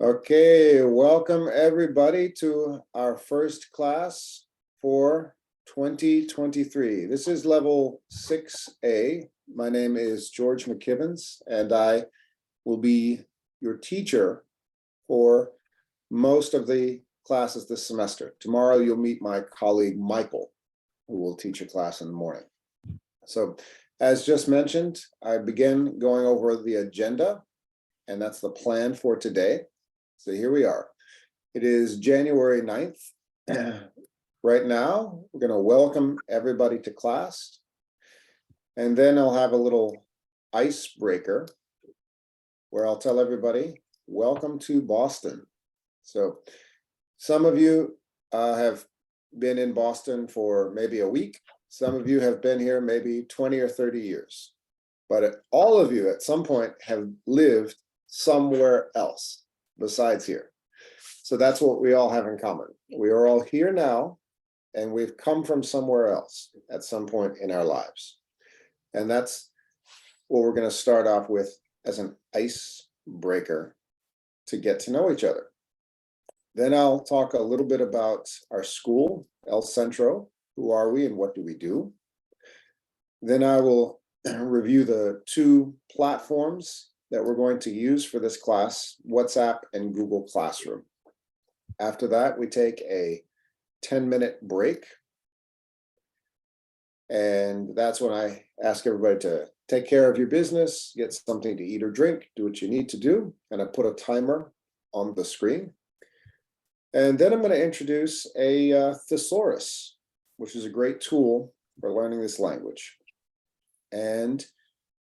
Okay, welcome everybody to our first class for 2023. This is level 6A. My name is George McKibbens, and I will be your teacher for most of the classes this semester. Tomorrow you'll meet my colleague Michael, who will teach a class in the morning. So, as just mentioned, I begin going over the agenda, and that's the plan for today. So here we are. It is January 9th. Right now, we're going to welcome everybody to class. And then I'll have a little icebreaker where I'll tell everybody, welcome to Boston. So some of you have been in Boston for maybe a week. Some of you have been here maybe 20 or 30 years. But all of you at some point have lived somewhere else besides here. So that's what we all have in common. We are all here now, and we've come from somewhere else at some point in our lives. And that's what we're going to start off with as an icebreaker to get to know each other. Then I'll talk a little bit about our school, El Centro. Who are we and what do we do? Then I will review the two platforms that we're going to use for this class, WhatsApp and Google Classroom. After that, we take a 10-minute break. And that's when I ask everybody to take care of your business, get something to eat or drink, do what you need to do. And I put a timer on the screen. And then I'm going to introduce a thesaurus, which is a great tool for learning this language. And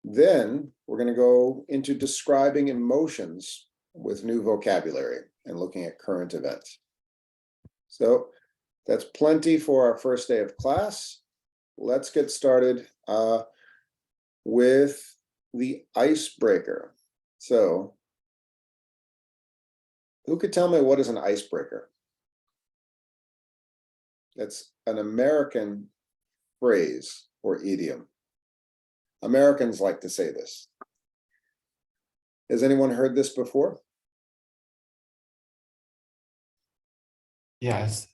then we're going to go into describing emotions with new vocabulary and looking at current events. So that's plenty for our first day of class. Let's get started with the icebreaker. So who could tell me what is an icebreaker? It's an American phrase or idiom. Americans like to say this. Has anyone heard this before? Yes.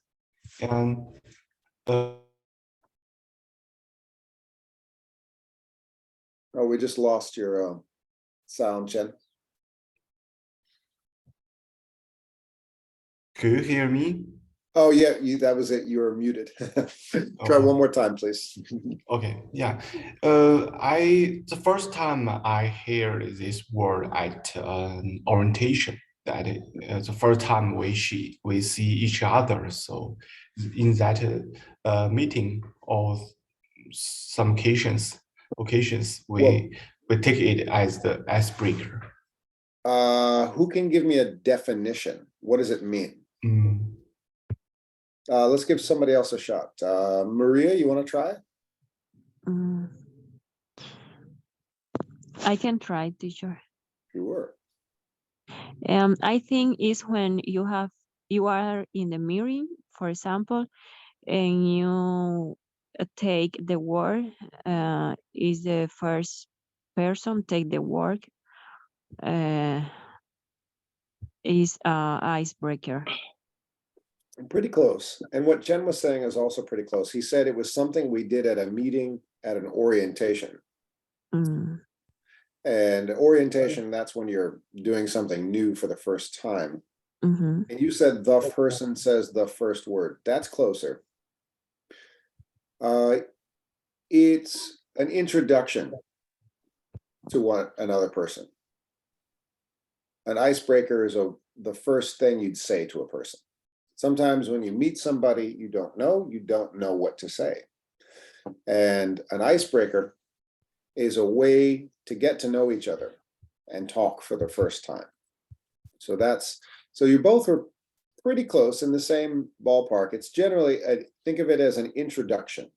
And Oh, we just lost your sound, Chen. can you hear me? Oh, yeah, that was it. You were muted. Try one more time, please. Okay, yeah. The first time I hear this word at orientation, that the first time we see each other. So in that meeting or some occasions we take it as the icebreaker. Who can give me a definition? What does it mean? Mm. Let's give somebody else a shot. Maria, you want to try? I can try, teacher. Sure. I think it's when you are in the meeting, for example, and you take the word, is the first person take the word, is icebreaker. Pretty close. And what Jen was saying is also pretty close. He said it was something we did at a meeting at an orientation. And orientation, that's when you're doing something new for the first time. And you said the person says the first word. That's closer. It's an introduction to another person. An icebreaker is the first thing you'd say to a person. Sometimes when you meet somebody you don't know what to say. And an icebreaker is a way to get to know each other and talk for the first time. So you both are pretty close in the same ballpark. It's generally, think of it as an introduction.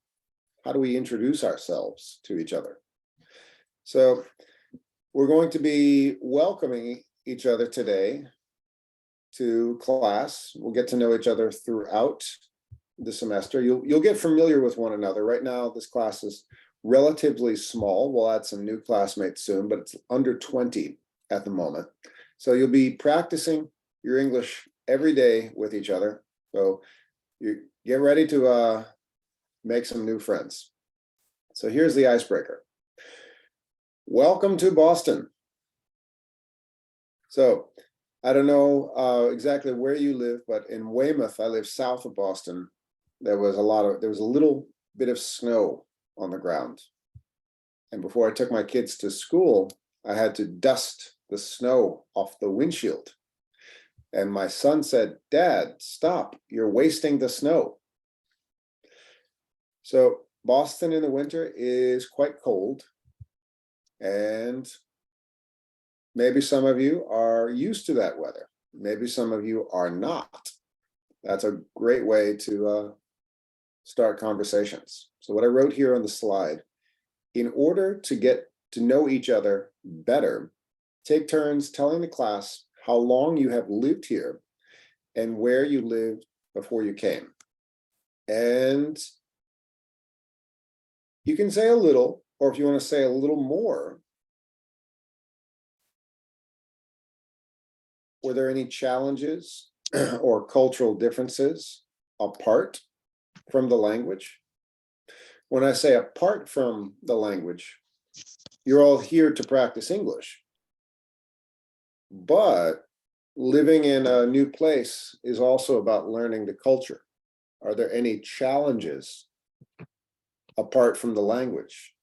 How do we introduce ourselves to each other? So we're going to be welcoming each other today to class. We'll get to know each other throughout the semester. You'll get familiar with one another. Right now, this class is relatively small. We'll add some new classmates soon, but it's under 20 at the moment. So you'll be practicing your English every day with each other. So you get ready to make some new friends. So here's the icebreaker. Welcome to Boston. So I don't know exactly where you live, but in Weymouth, I live south of Boston. There was a little bit of snow on the ground. And before I took my kids to school, I had to dust the snow off the windshield. And my son said, "Dad, stop, you're wasting the snow." So Boston in the winter is quite cold. And maybe some of you are used to that weather. Maybe some of you are not. That's a great way to start conversations. So what I wrote here on the slide, in order to get to know each other better, take turns telling the class how long you have lived here and where you lived before you came. And you can say a little, or if you want to say a little more, were there any challenges or cultural differences apart from the language? When I say apart from the language, you're all here to practice English. But living in a new place is also about learning the culture. Are there any challenges apart from the language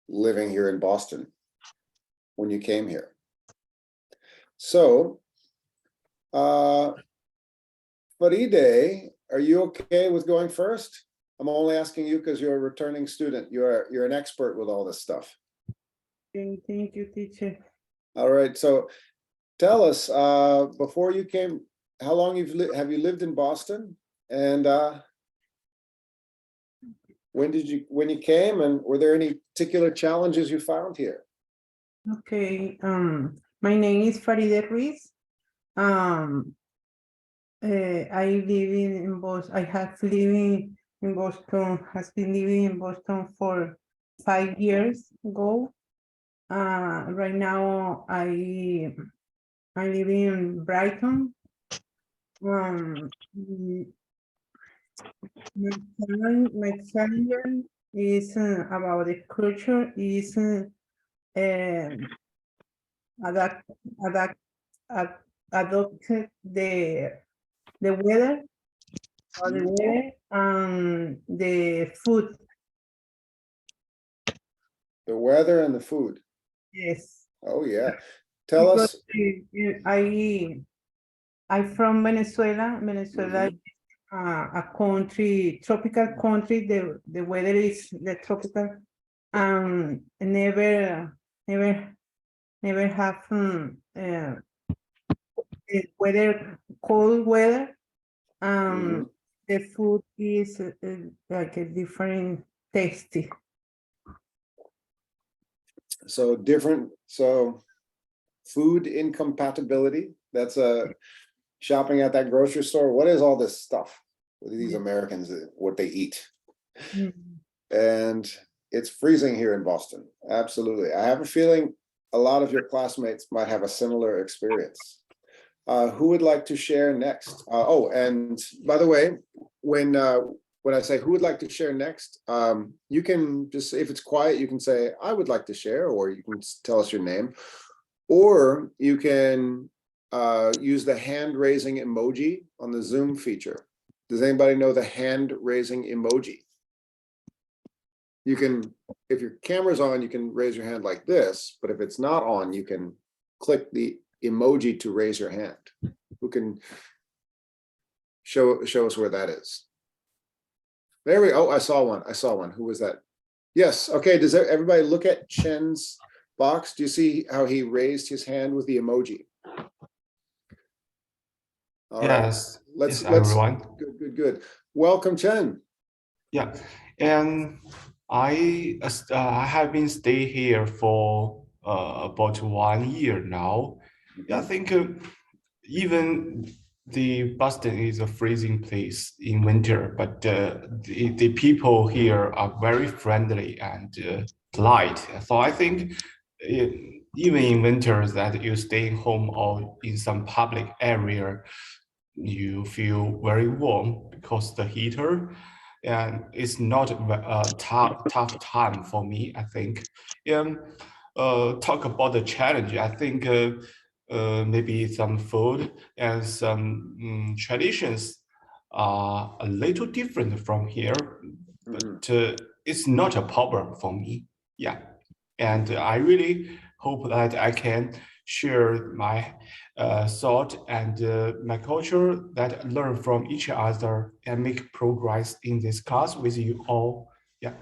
living here in Boston when you came here? So, Faride, are you okay with going first? I'm only asking you because you're a returning student. You're an expert with all this stuff. Okay, thank you, teacher. All right, so tell us, before you came, how long have you lived in Boston? And when you came, and were there any particular challenges you found here? Okay, my name is Faride Ruiz. I live in Boston. I have living in Boston, has been living in Boston for 5 years ago. Right now I live in Brighton. My challenge is about the culture is adopted the weather or the weather and the food. The weather and the food. Yes. Oh yeah. Tell Because us. I'm from Venezuela. Venezuela is a country, tropical country. The weather is the tropical. Never have the weather, cold weather. The food is like a different tasty. So different, so food incompatibility, that's shopping at that grocery store. What is all this stuff with these Americans, what they eat? And it's freezing here in Boston. Absolutely. I have a feeling a lot of your classmates might have a similar experience. Who would like to share next? Oh, and by the way, when I say who would like to share next, you can just, if it's quiet, you can say, I would like to share, or you can tell us your name, or you can use the hand raising emoji on the Zoom feature. Does anybody know the hand raising emoji? You can, if your camera's on, you can raise your hand like this, but if it's not on, you can click the emoji to raise your hand. Who can show us where that is? There we go. Oh, I saw one. Who was that? Yes. Okay. Does everybody look at Chen's box? Do you see how he raised his hand with the emoji? All Yes. Right. Yes, everyone. Good. Welcome, Chen. Yeah, and I have been staying here for about 1 year now. I think even the Boston is a freezing place in winter, but the people here are very friendly and polite. So I think even in winters that you stay home or in some public area, you feel very warm because the heater, and it's not a tough time for me, I think. And talk about the challenge, I think maybe some food and some traditions are a little different from here, but it's not a problem for me. Yeah, and I really hope that I can share my thought and my culture, that learn from each other and make progress in this class with you all. Yeah.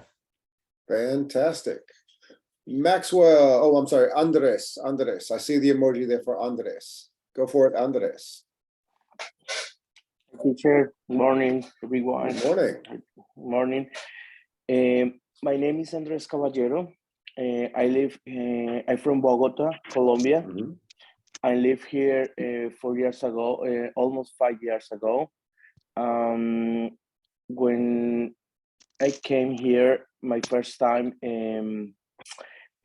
Fantastic. Maxwell, oh, I'm sorry, Andres, I see the emoji there for Andres. Go for it, Andres. Teacher, morning, everyone. Good morning. Morning. My name is Andres Caballero. I'm from Bogota, Colombia. I live here 4 years ago, almost 5 years ago. When I came here, my first time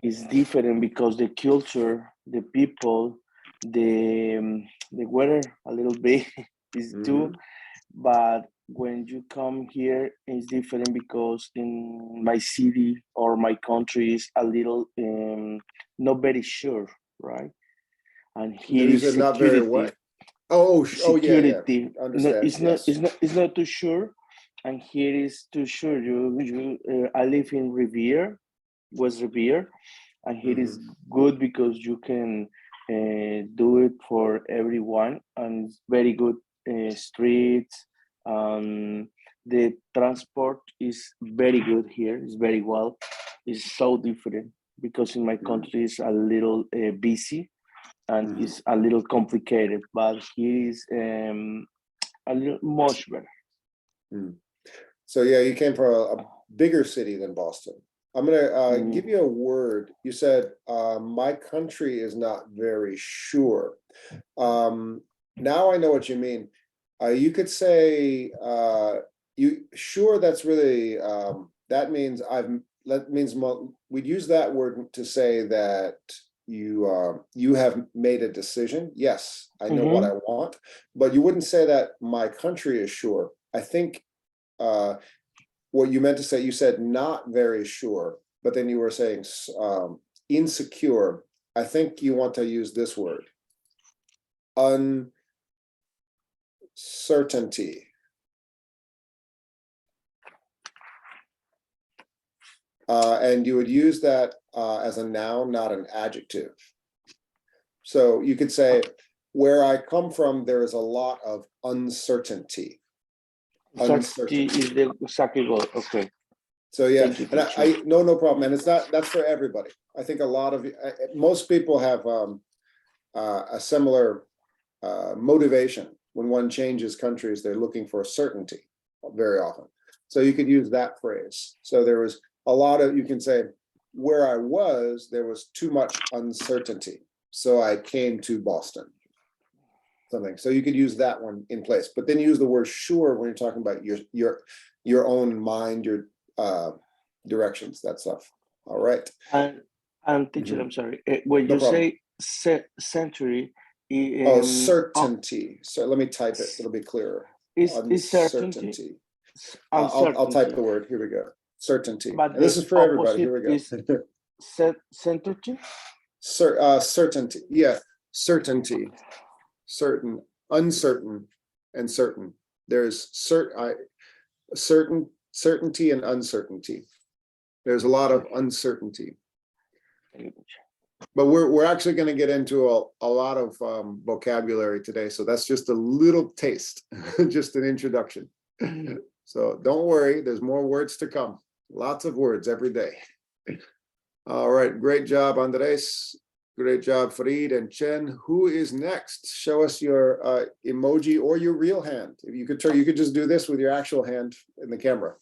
is different because the culture, the people, the weather a little bit is too. But when you come here, it's different because in my city or my country is a little not very sure, right? And here is not very what? Oh, security. yeah. Understand. It's not too sure, and here is too sure. I live in Revere, West Revere, and here is good because you can do it for everyone, and it's very good streets. The transport is very good here. It's very well. It's so different because in my country it's a little busy and it's a little complicated, but here is a little much better. So yeah, you came from a bigger city than Boston. I'm gonna give you a word. You said my country is not very sure. Now I know what you mean. You could say you sure. That's really that means we'd use that word to say that you have made a decision. Yes, I know what I want, but you wouldn't say that my country is sure. I think what you meant to say, you said not very sure, but then you were saying insecure. I think you want to use this word, uncertainty. And you would use that as a noun, not an adjective. So you could say, where I come from, there is a lot of uncertainty. Uncertainty is the exactly word. Okay. So yeah, Thank you, and I no problem, and it's not, that's for everybody. I think a lot of most people have a similar motivation. When one changes countries, they're looking for certainty very often. So you could use that phrase. So there was a lot of, you can say, where I was, there was too much uncertainty, so I came to Boston. Something. So you could use that one in place, but then use the word sure when you're talking about your own mind, your directions, that stuff. All right. And teacher, I'm sorry. When you say century, certainty. So let me type it. It'll be clearer. Is certainty? I'll type the word. Here we go. Certainty. But and this is for everybody. Here we go. Certainty. Certainty. Yeah. Certainty. Certain, uncertain, and certain. There's certainty and uncertainty. There's a lot of uncertainty. But we're actually going to get into a lot of vocabulary today, so that's just a little taste, just an introduction. So don't worry, there's more words to come. Lots of words every day. All right, great job, Andres. Great job, Farid and Chen. Who is next? Show us your emoji or your real hand. If you could turn, you could just do this with your actual hand in the camera.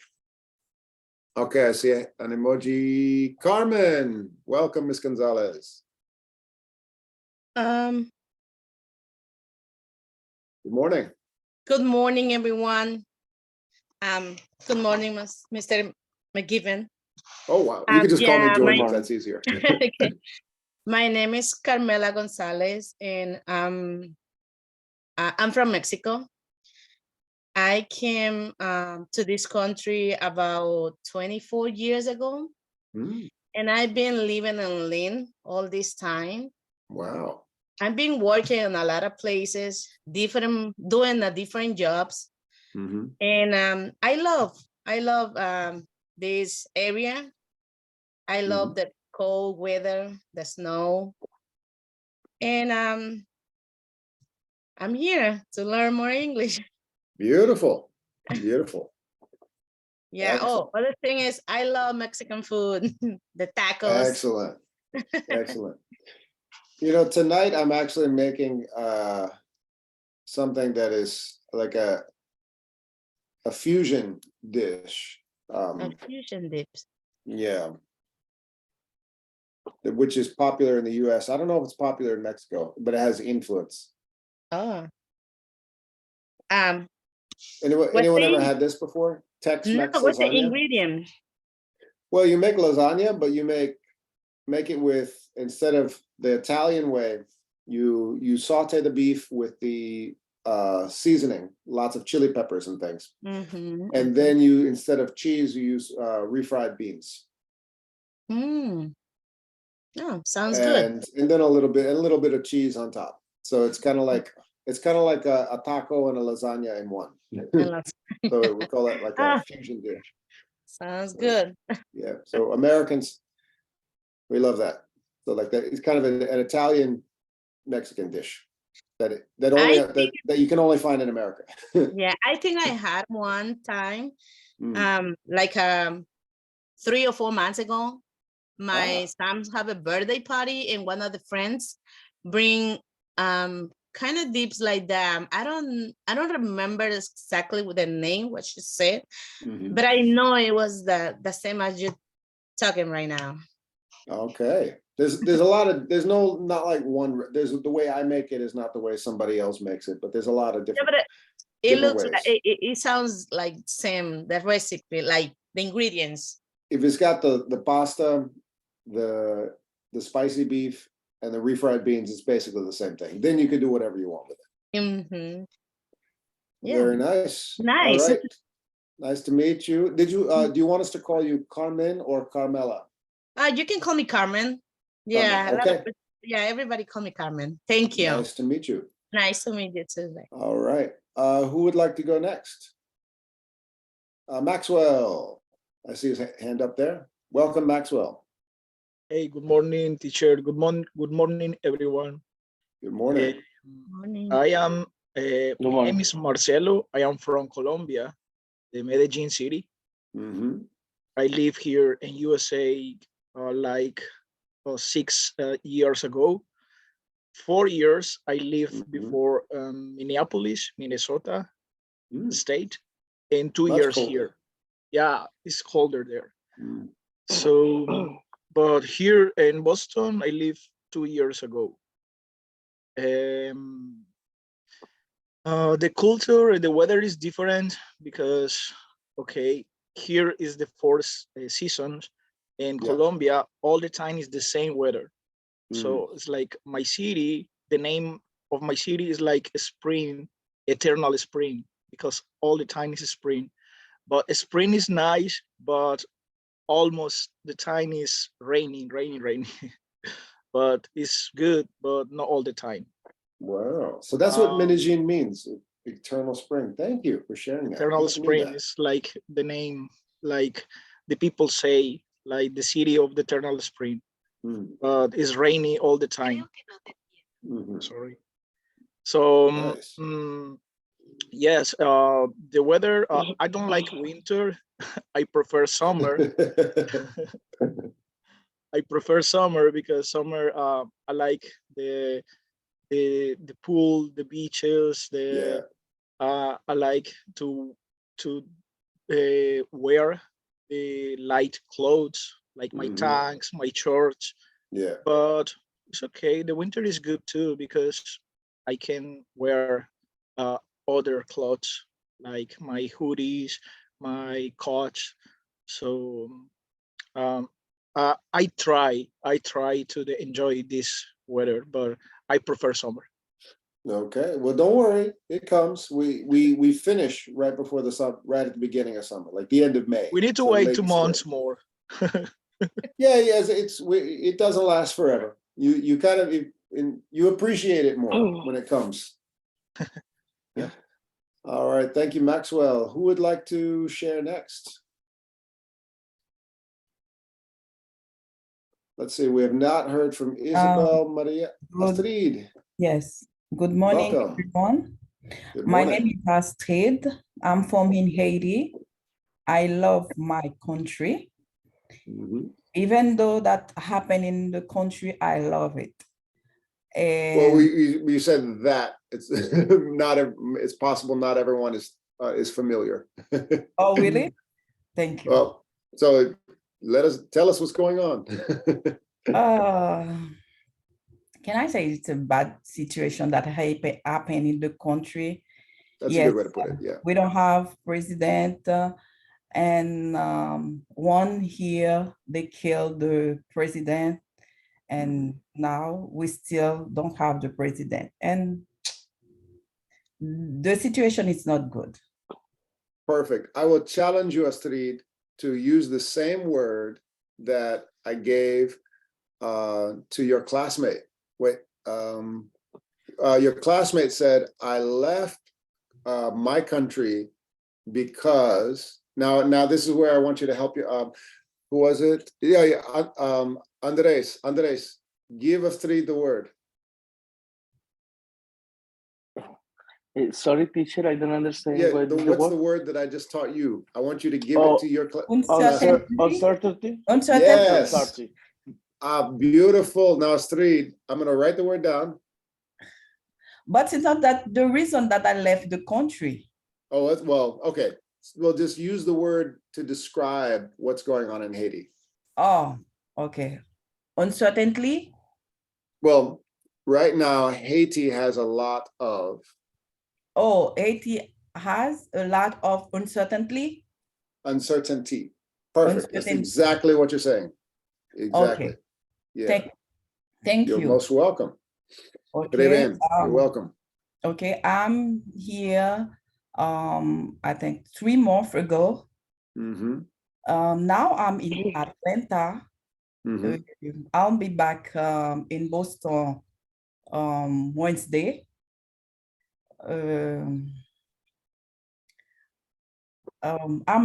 Okay, I see an emoji. Carmen, welcome, Ms. Gonzalez. Good Good morning. Good morning, everyone. Good morning, Mr. McKibbens. Oh wow, you can just call me George. That's easier. Okay. My name is Carmela Gonzalez, and I'm from Mexico. I came to this country about 24 years ago, Mm, and I've been living in Lynn all this time. wow. I've been working in a lot of places, doing different jobs, Mhm. and I love this area. I love the cold weather, the snow, and I'm here to learn more English. Beautiful, beautiful. Yeah. Excellent. Oh, other thing is I love Mexican food, the tacos. Excellent. Excellent. You know, tonight I'm actually making something that is like a fusion dish. And fusion dips. Yeah, which is popular in the US. I don't know if it's popular in Mexico, but it has influence. Oh. Anyone, What's anyone ever the had this before? no? Tex-Mex What's the lasagna? ingredient? Well, you make lasagna, but you make it with, instead of the Italian way, you saute the beef with the seasoning, lots of chili peppers and things. Mm-hmm. And then you, instead of cheese, you use refried beans. Mm. Oh, sounds good. And then a little bit of cheese on top. So it's kind of like a taco and a lasagna in one. And let's- So we call that like a Ah, fusion dish. sounds good. Yeah. So Americans, we love that. So like that, it's kind of an Italian Mexican dish I think, that you can only find in America. yeah, I think I had one time, Mm. like 3 or 4 months ago. My Ah. sons have a birthday party, and one of the friends bring kind of dips like that. I don't remember exactly what the name, what she said, Mhm. but I know it was the same as you talking right now. Okay. There's a lot of, there's no, not like one, there's, the way I make it is not the way somebody else makes it, but there's a lot of Yeah, different, but it different looks like ways. it sounds like same, the recipe, like the ingredients. If it's got the pasta, the spicy beef and the refried beans, it's basically the same thing. Then you can do whatever you want with it. Mm-hmm. Yeah, Very nice. All nice. right. Nice to meet you. Do you want us to call you Carmen or Carmela? You can call me Carmen. Carmen, Yeah, okay. yeah, everybody call me Carmen. Thank you. Nice to meet you. Nice to meet you too. All right. Who would like to go next? Maxwell. I see his hand up there. Welcome, Maxwell. Hey, good morning, teacher. Good morning, everyone. Good morning. Morning. I am. My morning. name is Marcelo. I am from Colombia, the Medellin city. Mm-hmm. I live here in USA like 6 years ago. 4 years I lived Mhm. before Minneapolis, Minnesota Mm, state, and 2 much years colder. here. Yeah, it's colder there. Mm. So, but here in Boston, I lived 2 years ago. The culture and the weather is different because, okay, here is the fourth season. In Yeah. Colombia, all the time is the same weather. Mm. So it's like my city, the name of my city is like spring, eternal spring, because all the time is spring. But spring is nice, but almost the time is raining. But it's good, but not all the time. Wow. So that's what Um, Medellin means. Eternal spring. Thank you for sharing that. Eternal Never knew spring that. is like the name, like the people say, like the city of the eternal spring. Mm. But it's rainy all the time. Mhm. Sorry. So Nice. yes, the weather. I don't like winter. I prefer summer. I prefer summer because summer. I like the pool, the beaches. Yeah. I like to wear the light clothes like my Mhm. tanks, my shorts. Yeah. But it's okay. The winter is good too because I can wear other clothes like my hoodies, my coats. So um, I try to enjoy this weather, but I prefer summer. Okay, well, don't worry, it comes. We finish right before the summer, right at the beginning of summer, like the end of May. We need to so wait late 2 spring. months more. Yeah, yes, it doesn't last forever. You kind of you appreciate it more when it comes. Yeah. All right, thank you, Maxwell. Who would like to share next? Let's see, we have not heard from Isabel Maria good. Astrid. Yes. Good morning, Welcome. everyone. Good My morning. name is Astrid. I'm from in Haiti. I love my country. Mhm. Even though that happened in the country, I love it. Well, And we said that it's it's possible not everyone is familiar. oh, really? Thank you. Well, so tell us what's going on. Can I say it's a bad situation that happened in the country? That's a Yes, good way to put it. Yeah. we don't have president, and one year they killed the president, and now we still don't have the president, and the situation is not good. Perfect. I will challenge you, Astrid, to use the same word that I gave to your classmate. Wait, your classmate said, I left my country because now this is where I want you to help you. Who was it? Yeah. Andres, give Astrid the word. Sorry, teacher, I don't understand. Yeah, What what's the word that I just taught you? I want you to give Oh, it to your class. Uncertainty. Uncertainty? Uncertainty. Yes. Uncertainty. Beautiful. Now, Astrid, I'm going to write the word down. But it's not that the reason that I left the country. Oh, well, okay. We'll just use the word to describe what's going on in Haiti. Oh, okay. Uncertainty. Well, right now, Haiti has a lot of. Oh, Haiti has a lot of uncertainty. Uncertainty. Perfect. That's Uncertainty. exactly what you're saying. Exactly. Okay. Yeah. Thank You're you. most welcome. Okay. You're welcome. Okay, I'm here, I think 3 months ago. Mm-hmm. Now I'm in Atlanta. Mm-hmm. I'll be back in Boston Wednesday. I'm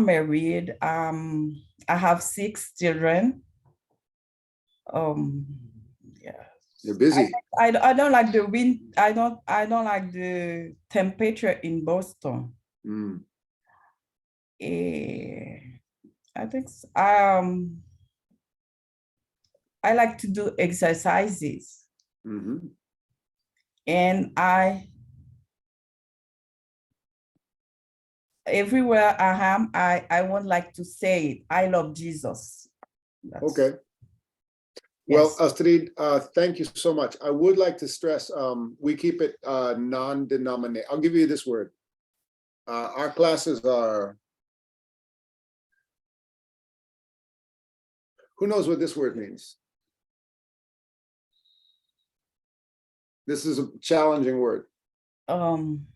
married. I have 6 children. Yeah. You're busy. I don't like the wind. I don't like the temperature in Boston. Mm. I think I like to do exercises. Mm-hmm. And everywhere I am, I won't like to say it. I love Jesus. Okay. Well, Yes. Astrid, thank you so much. I would like to stress, we keep it non-denominational. I'll give you this word. Our classes are, who knows what this word means? This is a challenging word. Don't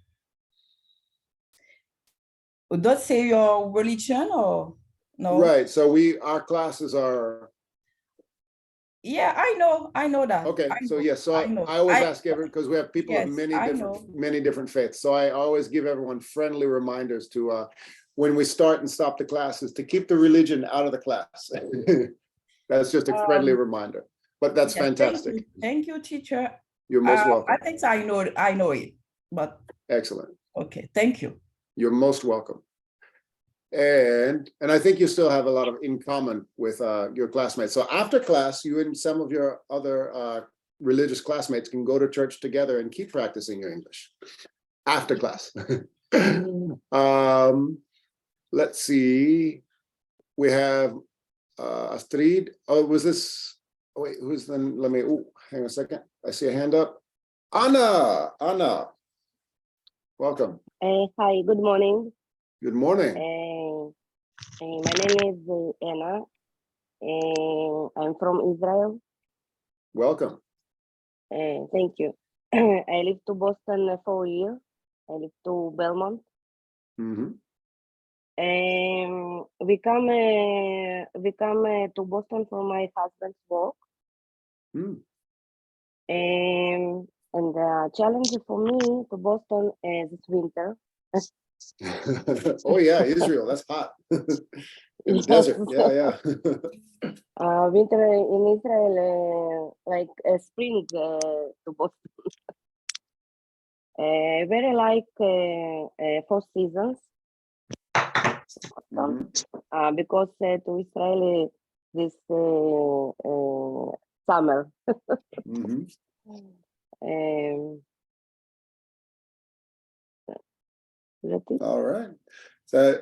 say your religion or no? Right. So our classes are. Yeah, I know that. Okay. So yes. So I know. I always ask everyone, because we have people of Yes, many different faiths. So I always give everyone friendly reminders to when we start and stop the classes to keep the religion out of the class. That's just a friendly reminder. But that's fantastic. Thank you, teacher. You're most welcome. I think I know it, but Excellent. okay, thank you. You're most welcome. And I think you still have a lot in common with your classmates. So after class, you and some of your other religious classmates can go to church together and keep practicing your English after class. Let's see. We have Astrid. Oh, was this? Oh, wait, who's then? Let me. Oh, hang on a second. I see a hand up. Anna. Welcome. Hi, good morning. Good morning. My name is Anna. I'm from Israel. Welcome. Thank you. I live to Boston 4 years. I live to Belmont. Mhm. We come to Boston for my husband's work. Mm. And the challenge for me to Boston is this winter. Oh yeah, Israel, that's hot. In the Yes. desert, yeah. Winter in Israel, like spring to Boston. Very like 4 seasons. Mhm. Because to Israel this summer. Mhm. That's it. All right. So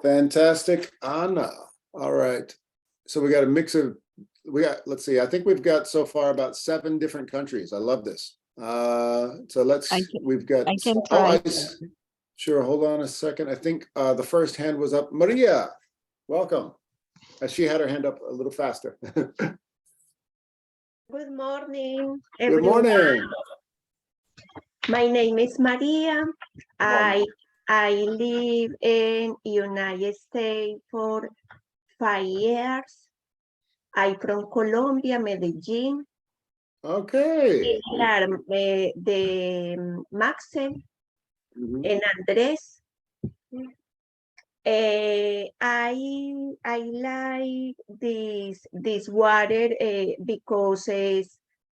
fantastic, Anna. All right. So we got a mix of, let's see, I think we've got so far about 7 different countries. I love this. So we've got, I can oh, try. sure, hold on a second. I think the first hand was up. Maria, welcome. She had her hand up a little faster. Good morning, Good everyone. morning. My name is Maria. I live in United States for 5 years. I'm from Colombia, Medellin. Okay. De Maxel Mhm. and Andres. I like this water because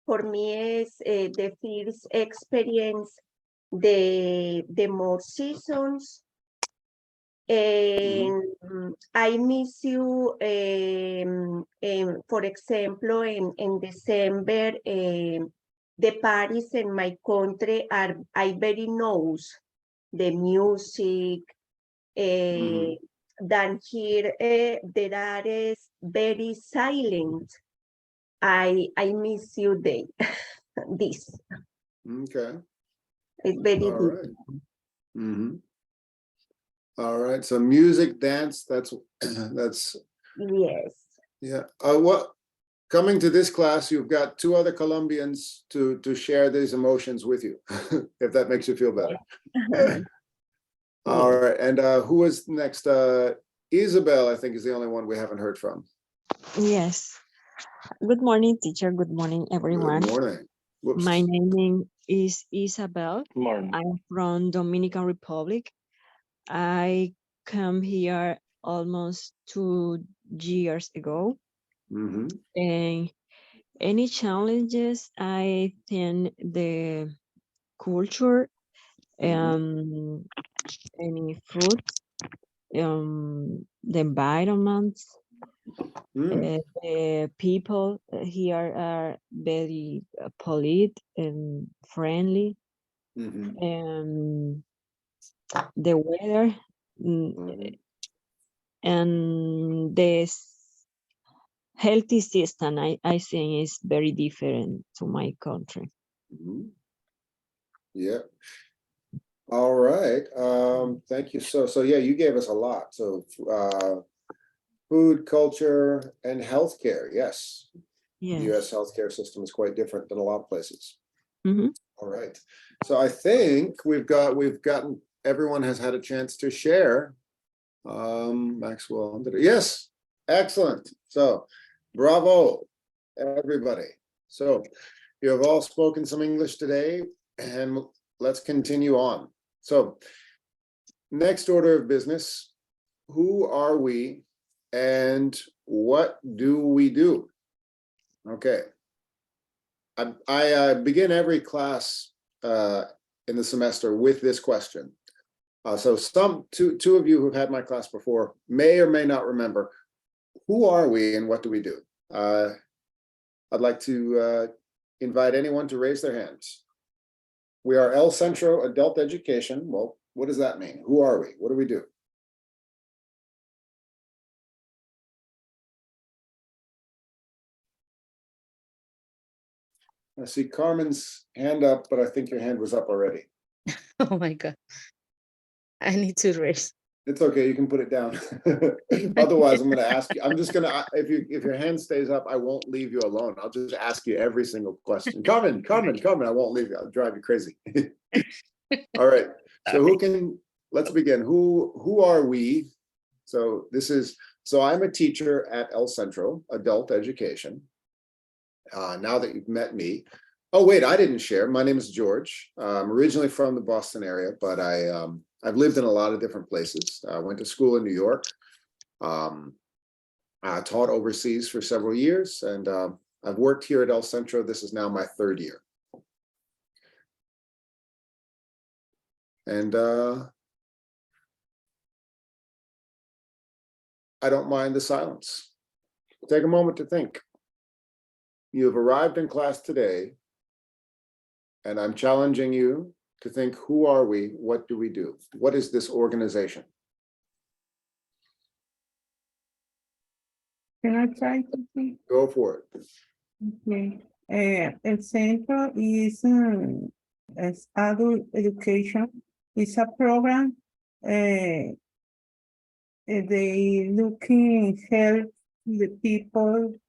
for me is the first experience the more seasons. And I miss you, for example, in December, the parties in my country I very knows the music. Than here, there are is very silent. I miss you day. This Okay. is very All right. different. Mhm. All right. So music, dance, that's Yes. yeah. What coming to this class, you've got 2 other Colombians to share these emotions with you, if that makes you feel better. All right. And who was next? Isabel, I think, is the only one we haven't heard from. Yes. Good morning, teacher. Good morning, everyone. Good morning. Whoops. My name is Isabel. Morning. I'm from Dominican Republic. I come here almost 2 years ago. Mhm. And any challenges, I think the culture, any food, the environment, the people here are very polite and friendly. Mhm. The weather and the healthy system, I think, is very different to my country. Mhm. Yeah. All right. Thank you. So yeah, you gave us a lot. So food, culture, and healthcare. Yes. The US Yes. healthcare system is quite different than a lot of places. Mhm. All right. So I think we've gotten, everyone has had a chance to share. Maxwell, yes, excellent. So bravo, everybody. So you have all spoken some English today, and let's continue on. So next order of business, who are we and what do we do? Okay. I begin every class in the semester with this question. So two of you who've had my class before may or may not remember, who are we and what do we do? I'd like to invite anyone to raise their hands. We are El Centro Adult Education. Well, what does that mean? Who are we? What do we do? I see Carmen's hand up, but I think your hand was up already. Oh my God. I need to raise. It's okay, you can put it down. Otherwise, I'm gonna ask you, I'm just gonna, if your hand stays up, I won't leave you alone. I'll just ask you every single question. Carmen, I won't leave you. I'll drive you crazy. All right, so let's begin. Who are we? So I'm a teacher at El Centro, adult education. Now that you've met me. Oh, wait, I didn't share. My name is George. I'm originally from the Boston area, but I've lived in a lot of different places. I went to school in New York. I taught overseas for several years, and I've worked here at El Centro. This is now my 3rd year. And I don't mind the silence. Take a moment to think. You have arrived in class today, and I'm challenging you to think, who are we? What do we do? What is this organization? Can I try to think? Go for it. Okay. El Centro is adult education. It's a program. They looking help the people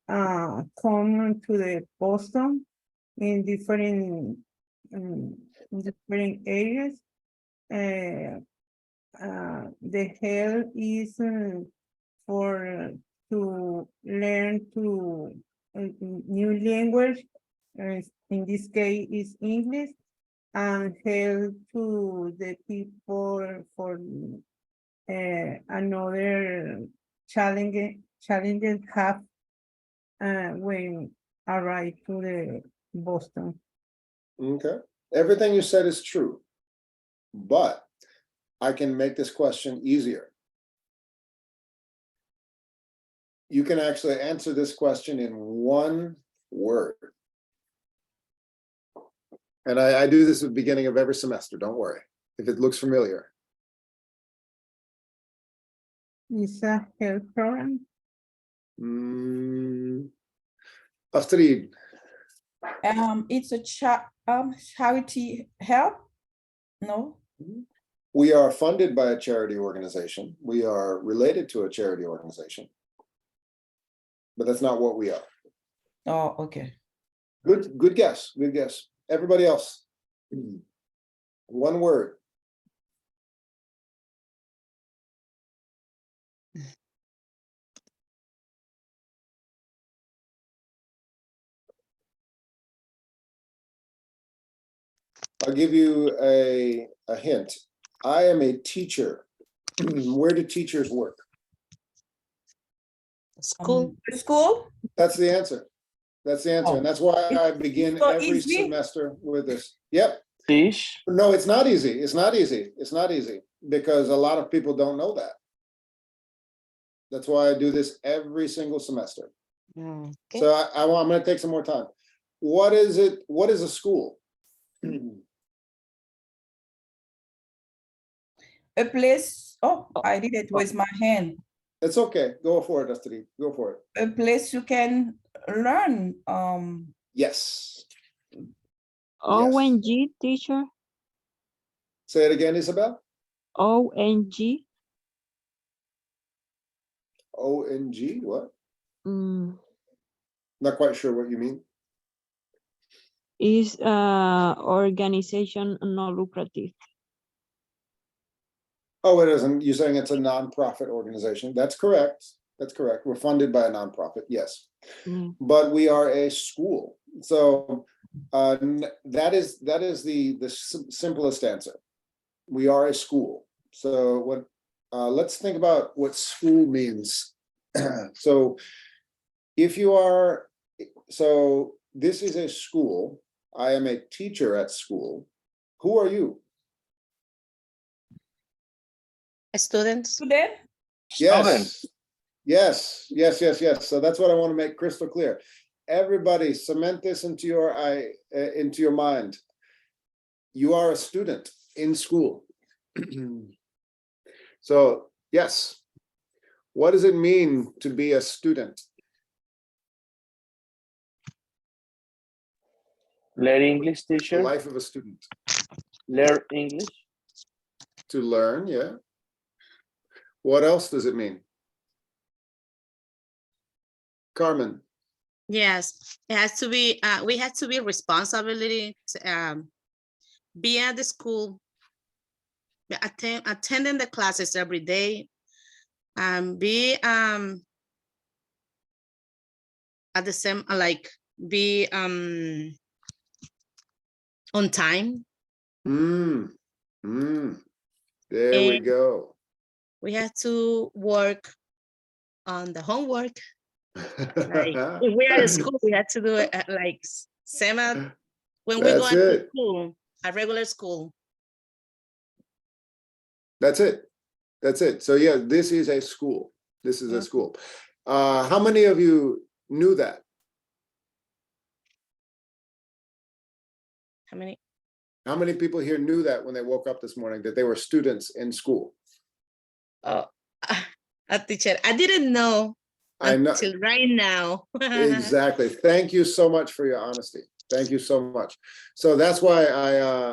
come to the Boston in different areas. The help is for to learn to new language. In this case, is English, and help to the people for another challenges have when arrive to the Boston. Okay. Everything you said is true, but I can make this question easier. You can actually answer this question in one word. And I do this at the beginning of every semester, don't worry, if it looks familiar. It's a health program. Astrid, It's a charity help? No? we are funded by a charity organization. We are related to a charity organization. But that's not what we are. Oh, okay. Good guess, good guess. Everybody else. One word. I'll give you a hint. I am a teacher. Where do teachers work? School. School? That's the answer. That's the answer. And that's why I begin so every easy? semester with this. Yep. Fish. No, it's not easy. It's not easy. It's not easy because a lot of people don't know that. That's why I do this every single semester. Okay. So I'm going to take some more time. What is it? What is a school? A place, oh, I did it with my hand. It's okay. Go for it, Astrid. Go for it. A place you can learn. Yes. ONG, teacher. Say it again, Isabel. ONG. ONG, what? Mm, Not quite sure what you mean. is organization non lucrative. Oh, it isn't. You're saying it's a nonprofit organization. That's correct. That's correct. We're funded by a nonprofit, yes. Mm. But we are a school. So that is the simplest answer. We are a school. So what? Let's think about what school means. So if you are, so this is a school. I am a teacher at school. Who are you? Students. Student? Yes. Yes. So that's what I want to make crystal clear. Everybody, cement this into your mind. You are a student in school. So yes, what does it mean to be a student? Learn English, The teacher. life of a student. Learn English. To learn, yeah. What else does it mean? Carmen, Yes, it has to be, we have to be responsibility to be at the school, attending the classes every day, be at the same, like, be on time. there we And go. we have to work on the homework. Like, if we are at school, we have to do it at like when we go That's into it. school, a regular school. That's it. That's it. So yeah, this is a school. This is a Mhm. school. How many of you knew that? How many? How many people here knew that when they woke up this morning, that they were students in school? Oh, a teacher. I didn't know I know. until right now. Exactly. Thank you so much for your honesty. Thank you so much. So that's why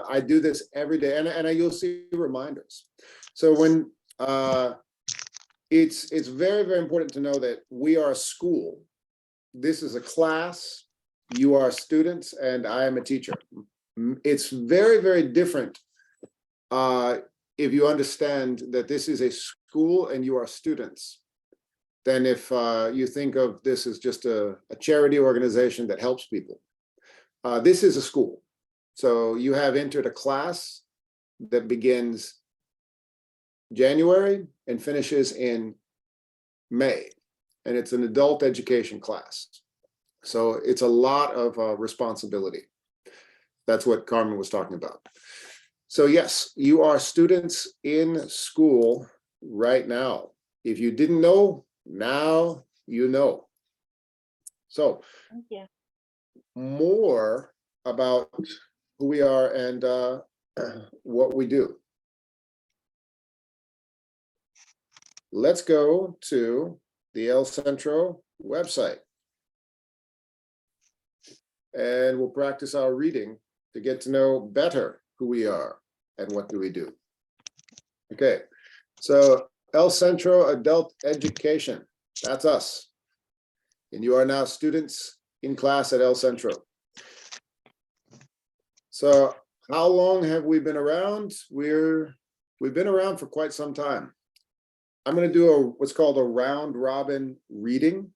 I do this every day, and you'll see reminders. So when it's very, very important to know that we are a school. This is a class. You are students, and I am a teacher. It's very, very different if you understand that this is a school and you are students, than if you think of this as just a charity organization that helps people. This is a school. So you have entered a class that begins January and finishes in May, and it's an adult education class. So it's a lot of responsibility. That's what Carmen was talking about. So yes, you are students in school right now. If you didn't know, now you know. So Yeah. more about who we are and what we do. Let's go to the El Centro website. And we'll practice our reading to get to know better who we are and what do we do. Okay, so El Centro Adult Education, that's us. And you are now students in class at El Centro. So how long have we been around? We've been around for quite some time. I'm going to do what's called a round robin reading.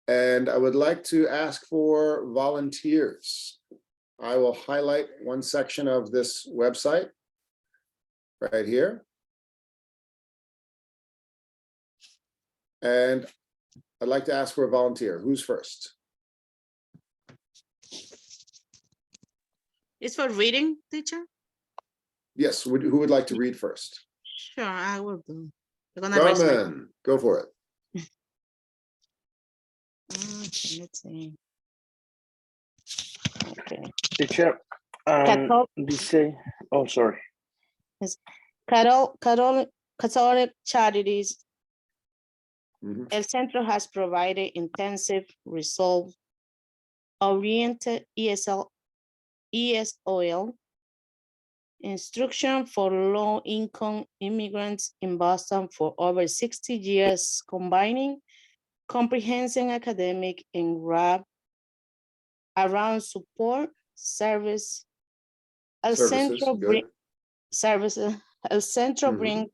And I would like to ask for volunteers. I will highlight one section of this website right here. And I'd like to ask for a volunteer. Who's first? It's for reading, teacher? Yes, who would like to read first? Sure, I will do. You're gonna raise my- Carmen, go for it. Okay, let's see. Okay. Teacher, Catholic, dice, oh, sorry. Catholic Charities, Mhm. El Centro has provided intensive, result-oriented ESOL instruction for low-income immigrants in Boston for over 60 years, combining comprehensive academic and wrap around support service. El Services, Centro good. Mhm. bring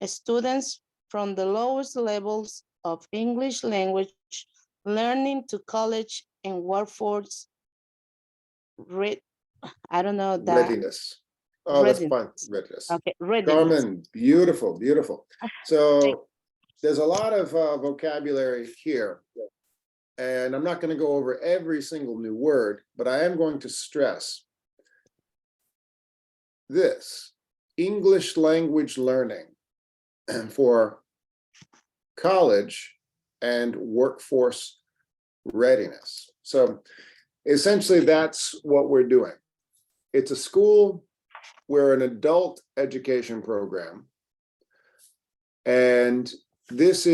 students from the lowest levels of English language learning to college and workforce I don't know that. Readiness. Oh, that's fine. Readiness. Readiness. Okay, readiness. Carmen, beautiful, beautiful. So there's a lot of vocabulary here. And I'm not going to go over every single new word, but I am going to stress this: English language learning for college and workforce readiness. So essentially, that's what we're doing. It's a school, we're an adult education program. And this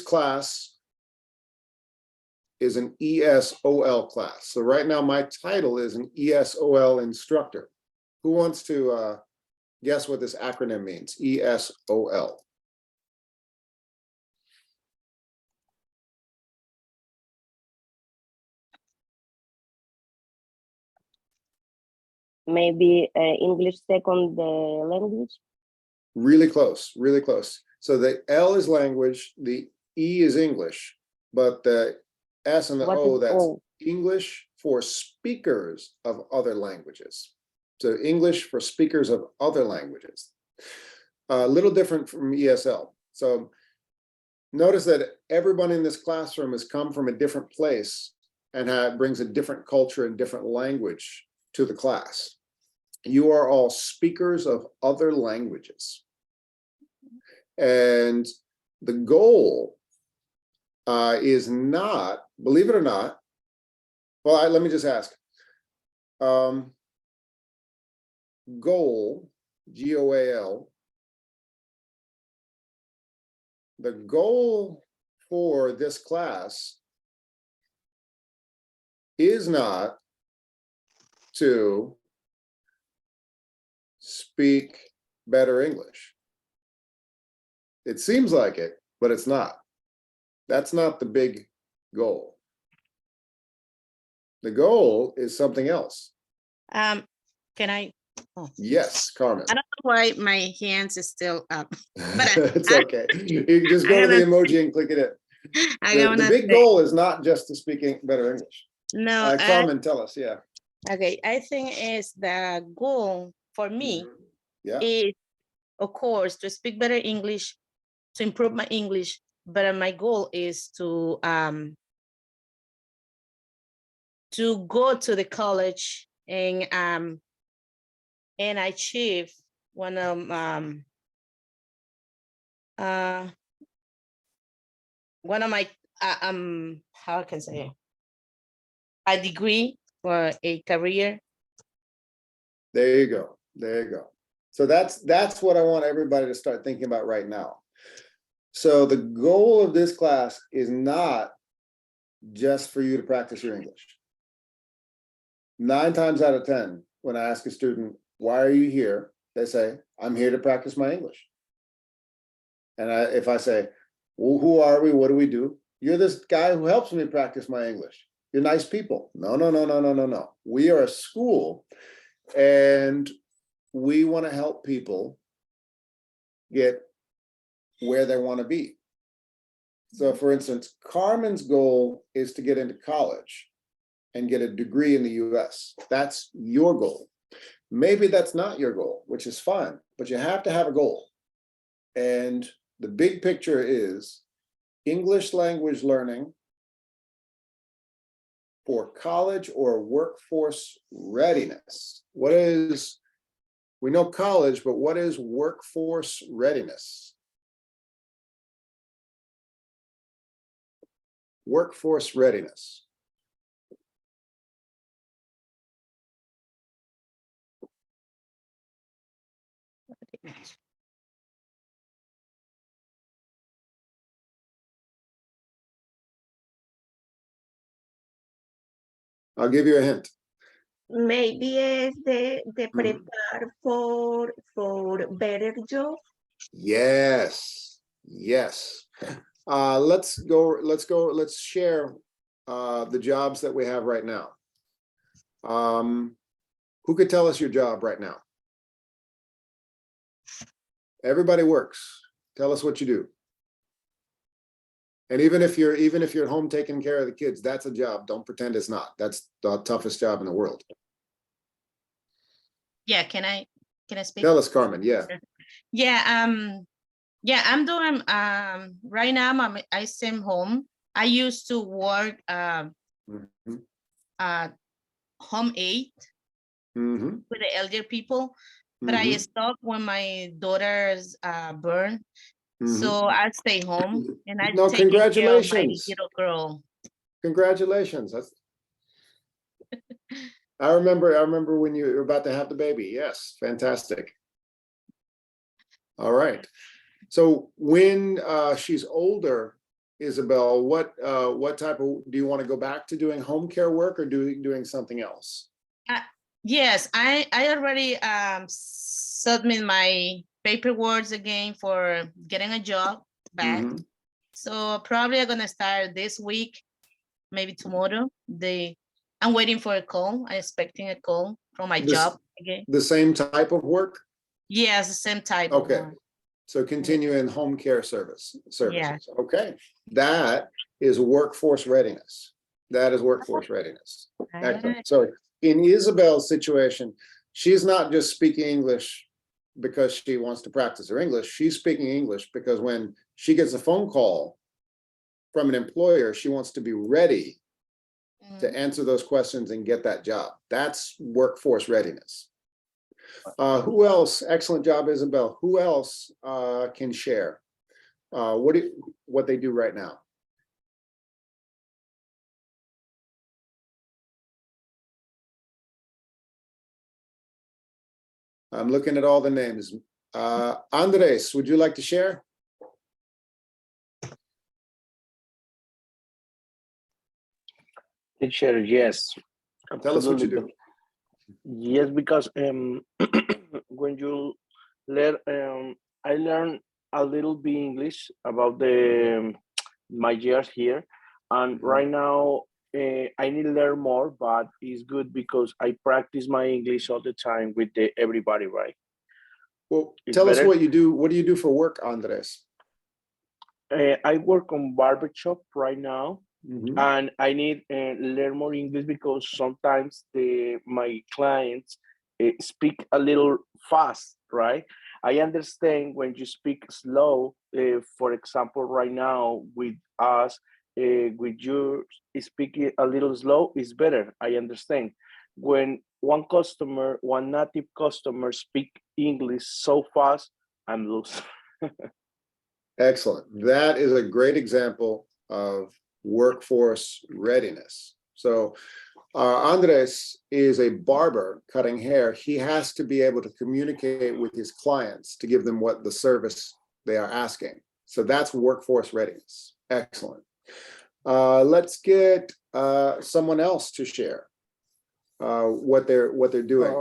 class is an ESOL class. So right now my title is an ESOL instructor. Who wants to Guess what this acronym means? ESOL. Maybe English second language. Really close, really close. So the L is language, the E is English, but the S and the What O, is that's O? English for speakers of other languages. So English for speakers of other languages. A little different from ESL. So notice that everyone in this classroom has come from a different place and brings a different culture and different language to the class. You are all speakers of other languages. And the goal is not, believe it or not, well, let me just ask. Goal, G-O-A-L, the goal for this class is not to speak better English. It seems like it, but it's not. That's not the big goal. The goal is something else. Can I? Oh, Yes, Carmen. I don't know why my hands is still up. But It's okay. You can just go to the emoji and click it in. The big goal is not just to speak better English. No, Carmen, tell us, yeah. okay. I think is the goal for me Yeah. is, of course, to speak better English, to improve my English. But my goal is to go to the college and achieve one of my how I can say a degree or a career. There you go. There you go. So that's what I want everybody to start thinking about right now. So the goal of this class is not just for you to practice your English. 9 times out of 10, when I ask a student, why are you here? They say, I'm here to practice my English. And if I say, well, who are we? What do we do? You're this guy who helps me practice my English. You're nice people. No, no, no, no, no, no, no. We are a school and we want to help people get where they want to be. So for instance, Carmen's goal is to get into college and get a degree in the US. That's your goal. Maybe that's not your goal, which is fine, but you have to have a goal. And the big picture is English language learning for college or workforce readiness. What is, we know college, but what is workforce readiness? Workforce readiness. I'll give you a hint. Maybe es de preparar for better job. Yes, yes. Let's share the jobs that we have right now. Who could tell us your job right now? Everybody works. Tell us what you do. And even if you're at home taking care of the kids, that's a job. Don't pretend it's not. That's the toughest job in the world. Yeah, can I speak? Tell us, Carmen. Yeah. Yeah, yeah, I'm doing right now I stay home. I used to work home aid with the elder people, but I stopped when my daughters born. So I stay home and I take care of my little girl. Congratulations. That's I remember when you were about to have the baby. Yes, fantastic. All right. So when she's older, Isabel, what type of, do you want to go back to doing home care work or doing something else? Yes, I already submit my paperwork again for getting a job back. Mhm. So probably I'm gonna start this week, maybe tomorrow. I'm waiting for a call. I'm expecting a call from my This- job again. The same type of work? Yes, the same type of Okay. one. So continue in home care services. Yeah. Okay, that is workforce readiness. That is workforce readiness. Excellent. So in Isabel's situation, she's not just speaking English because she wants to practice her English. She's speaking English because when she gets a phone call from an employer, she wants to be ready to answer those questions and get that job. That's workforce readiness. Who else? Excellent job, Isabel. Who else can share what they do right now? I'm looking at all the names. Andres, would you like to share? Teacher, yes. Tell us what you absolutely. do. Yes, because when you learn, I learned a little bit English about my years here, and right now I need to learn more. But it's good because I practice my English all the time with everybody, right? Well, It's tell us better. what you do. What do you do for work, Andres? I work on barbershop right now. Mhm. And I need learn more English because sometimes my clients speak a little fast, right? I understand when you speak slow. For example, right now with us, with you speaking a little slow is better. I understand. When one native customer speak English so fast, I'm lost. Excellent. That is a great example of workforce readiness. So Andres is a barber cutting hair. He has to be able to communicate with his clients to give them what the service they are asking. So that's workforce readiness. Excellent. Let's get someone else to share what they're doing.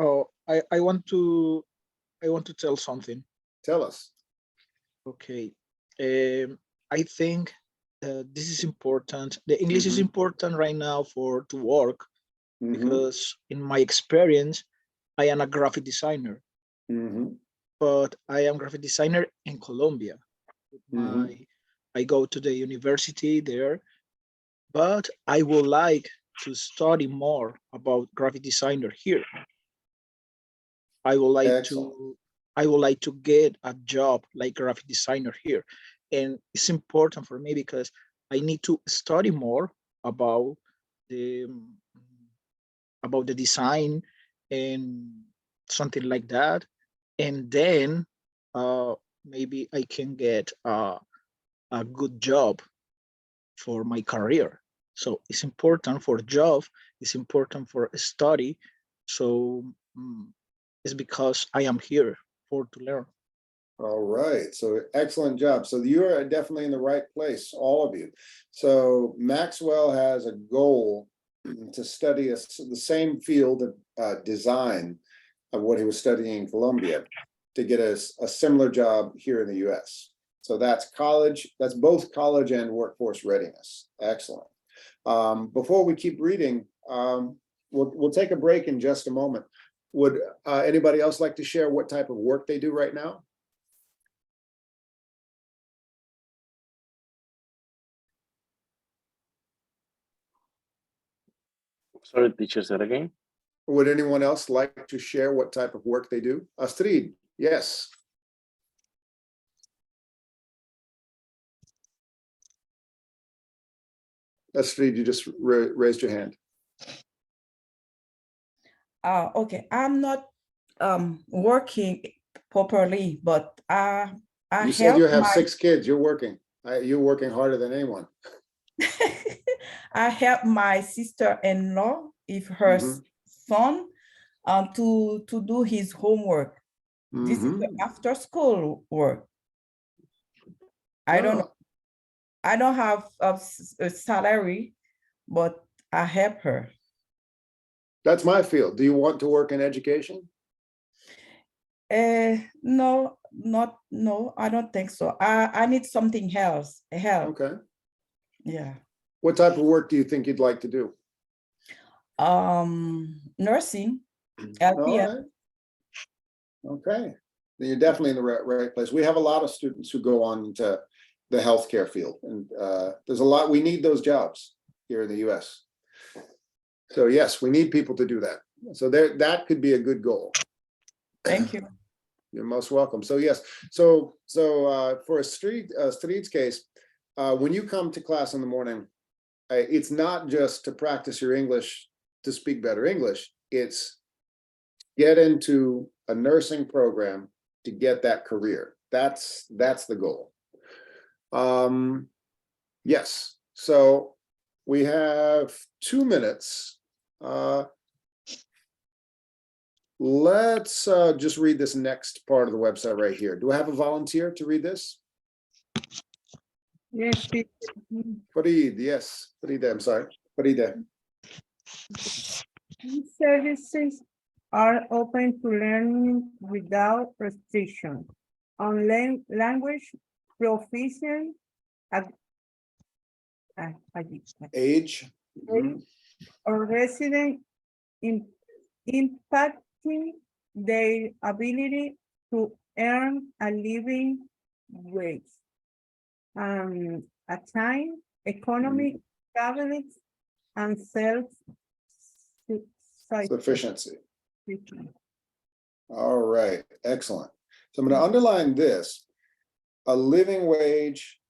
I want to tell something. Tell us. Okay. I think this is important. The English is important right now to work because in my experience, I am a graphic designer, but I am graphic designer in Colombia. I go to the university there, but I would like to study more about graphic designer here. I would like Excellent. to get a job like graphic designer here. And it's important for me because I need to study more about the design and something like that. And then maybe I can get a good job for my career. So it's important for job, it's important for study. So it's because I am here to learn. All right, so excellent job. So you are definitely in the right place, all of you. So Maxwell has a goal to study the same field of design of what he was studying in Colombia to get a similar job here in the US. So that's college, that's both college and workforce readiness. Excellent. Before we keep reading, we'll take a break in just a moment. Would anybody else like to share what type of work they do right now? Sorry, teacher, say that again. Would anyone else like to share what type of work they do? Astrid, yes. Astrid, you just raised your hand. Okay, I'm not working properly, but I You said you help have my 6 kids. You're working. You're working harder than anyone. I help my sister-in-law if her son to do his homework. This is the after school work. I don't know. I don't have a salary, but I help her. That's my field. Do you want to work in education? No, no, I don't think so. I need something else, help. Okay. Yeah. What type of work do you think you'd like to do? Nursing, All LPN. right. Okay. Then you're definitely in the right place. We have a lot of students who go on to the healthcare field, and there's a lot, we need those jobs here in the US. So yes, we need people to do that. So that could be a good goal. Thank you. You're most welcome. So yes, so for Street's case, when you come to class in the morning, it's not just to practice your English to speak better English. It's get into a nursing program to get that career. That's the goal. Yes. So we have 2 minutes. Let's just read this next part of the website right here. Do I have a volunteer to read this? Yes, Farid, yes. Farid, I'm sorry. Farid. these services are open to learning without restriction on language proficiency, Age. Mhm. or resident in impacting their ability to earn a living wage. At time, economic stability, and Sufficiency. All right, excellent. So I'm going to underline this: a living wage,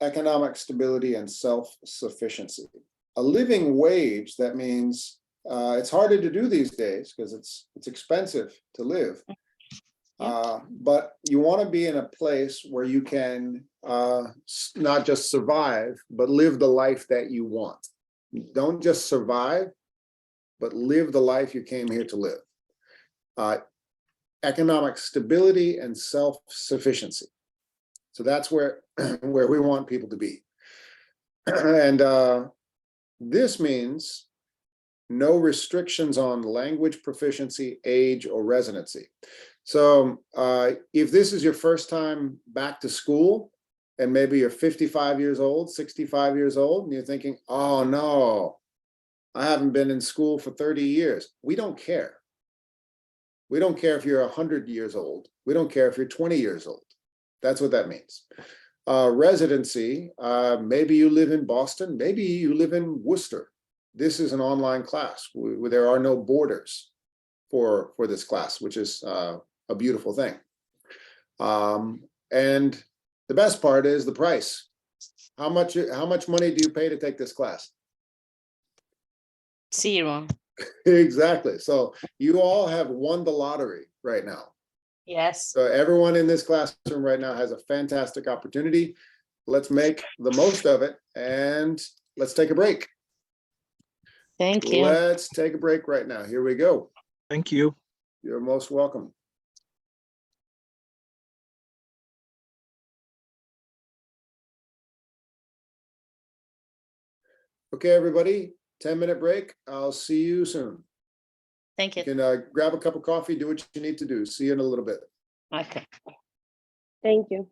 economic stability, and self-sufficiency. A living wage, that means it's harder to do these days because it's expensive to live. But you want to be in a place where you can not just survive, but live the life that you want. Don't just survive, but live the life you came here to live. Economic stability and self-sufficiency. So that's where we want people to be. And this means no restrictions on language proficiency, age, or residency. So if this is your first time back to school, and maybe you're 55 years old, 65 years old, and you're thinking, oh no, I haven't been in school for 30 years. We don't care. We don't care if you're 100 years old. We don't care if you're 20 years old. That's what that means. Residency, maybe you live in Boston, maybe you live in Worcester. This is an online class where there are no borders for this class, which is a beautiful thing. And the best part is the price. How much money do you pay to take this class? Zero. Exactly. So you all have won the lottery right now. Yes. So everyone in this classroom right now has a fantastic opportunity. Let's make the most of it, and let's take a break. Thank you. Let's take a break right now. Here we go. Thank you. You're most welcome. Okay, everybody, 10-minute break. I'll see you soon. Thank You you. can grab a cup of coffee, do what you need to do. See you in a little bit. Okay. Thank you.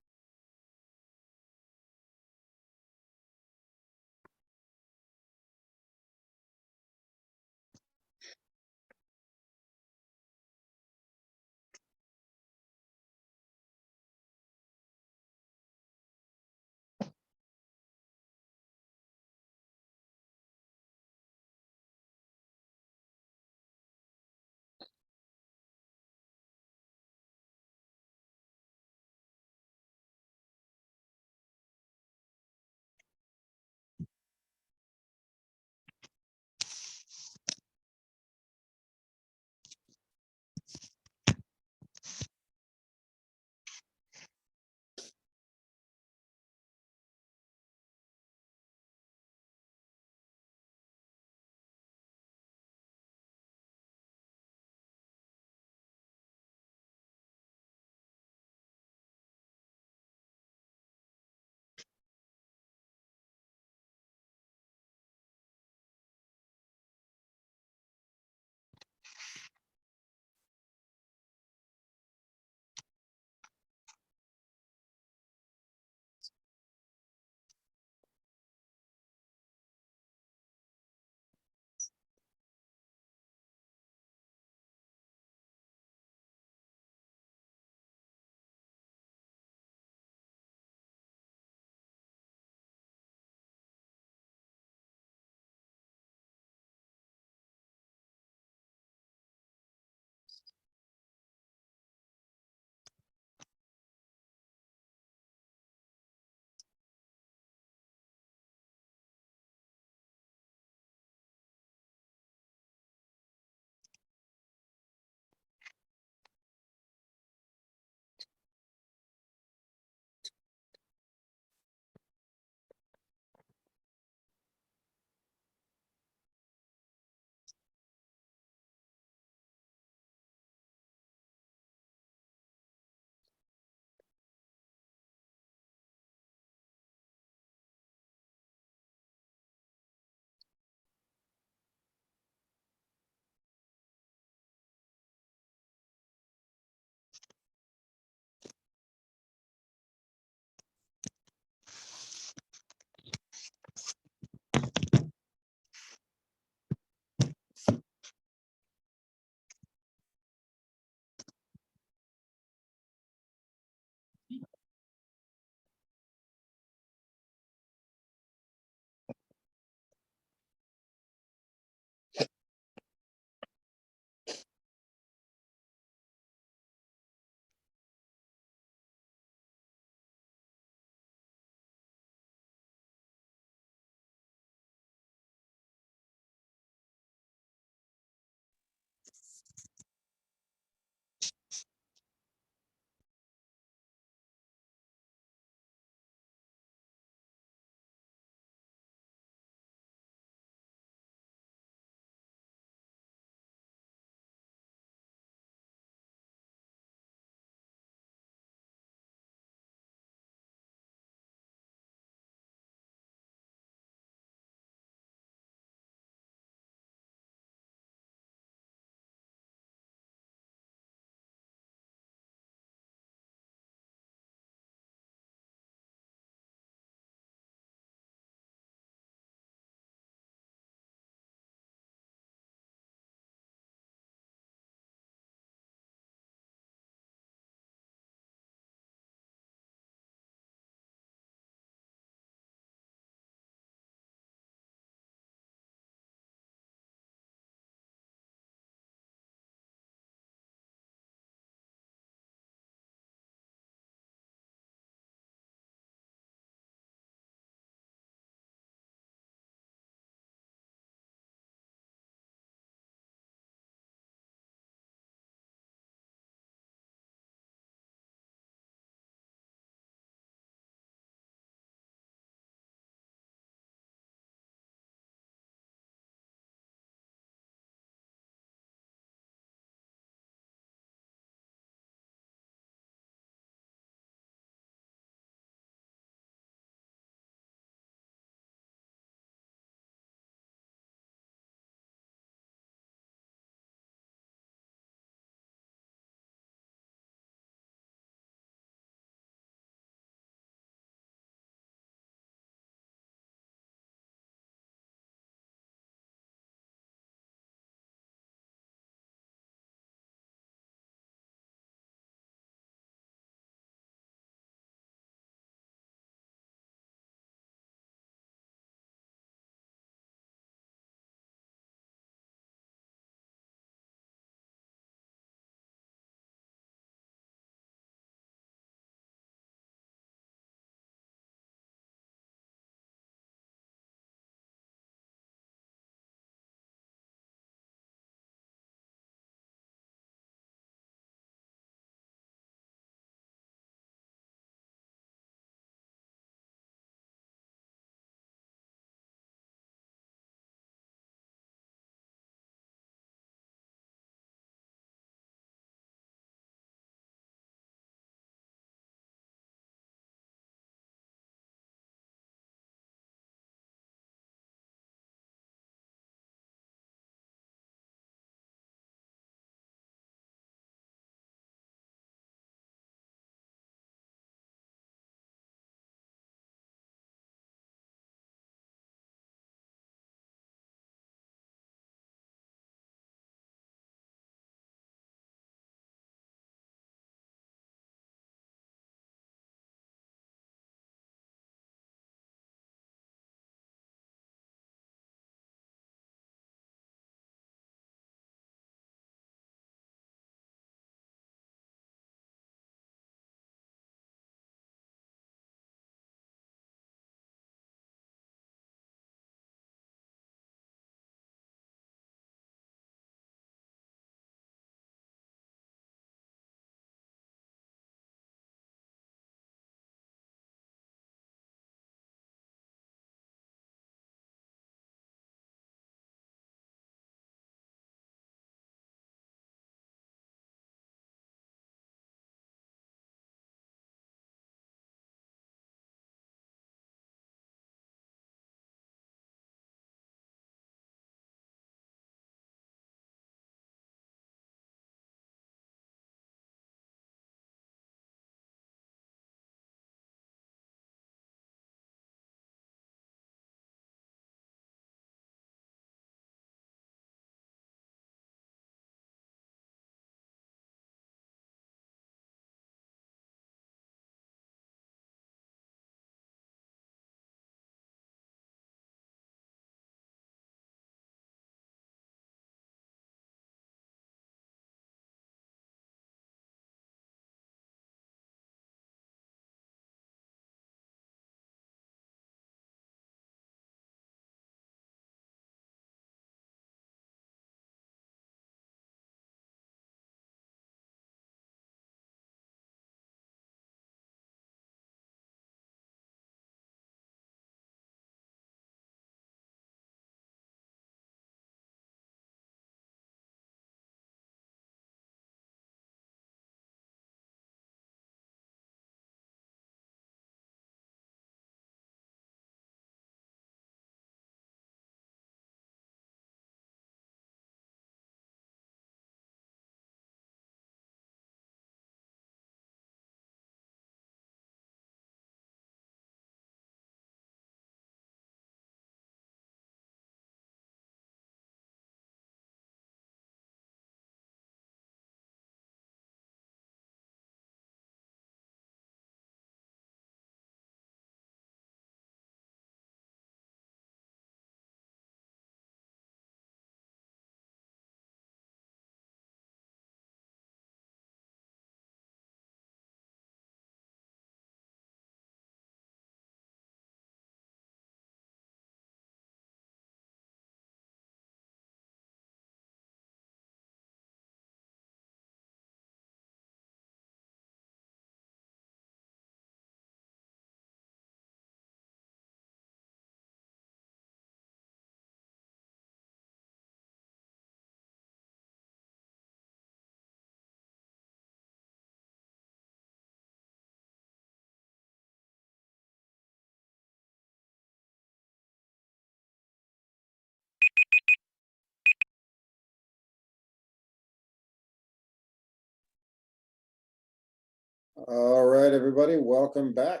All right, everybody, welcome back.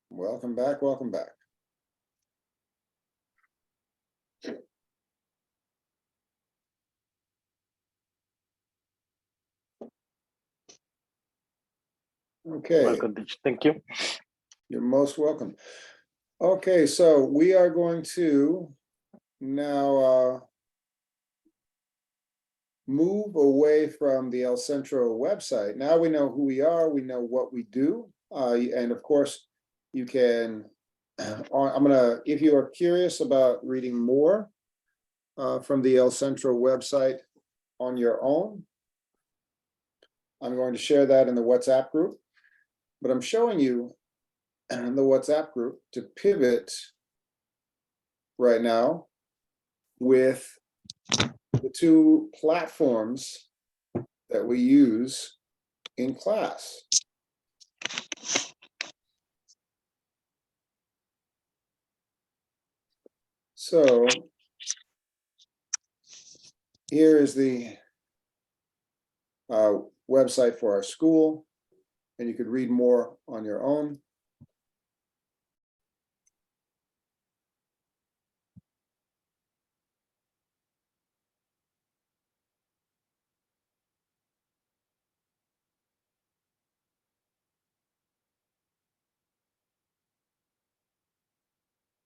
Welcome back, welcome back. Okay. Welcome, thank you. You're most welcome. Okay, so we are going to now move away from the El Centro website. Now we know who we are, we know what we do, and of course, you can, I'm gonna, if you are curious about reading more from the El Centro website on your own, I'm going to share that in the WhatsApp group, but I'm showing you in the WhatsApp group to pivot right now with the two platforms that we use in class. So here is the website for our school, and you could read more on your own.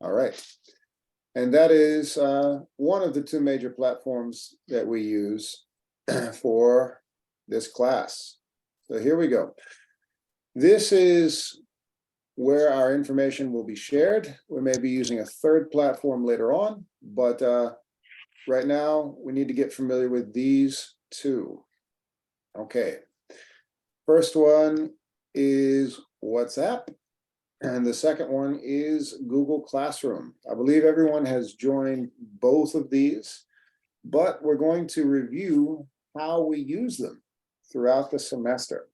All right. And that is one of the two major platforms that we use for this class. So here we go. This is where our information will be shared. We may be using a third platform later on, but right now we need to get familiar with these two. Okay. First one is WhatsApp. And the second one is Google Classroom. I believe everyone has joined both of these, but we're going to review how we use them throughout the semester.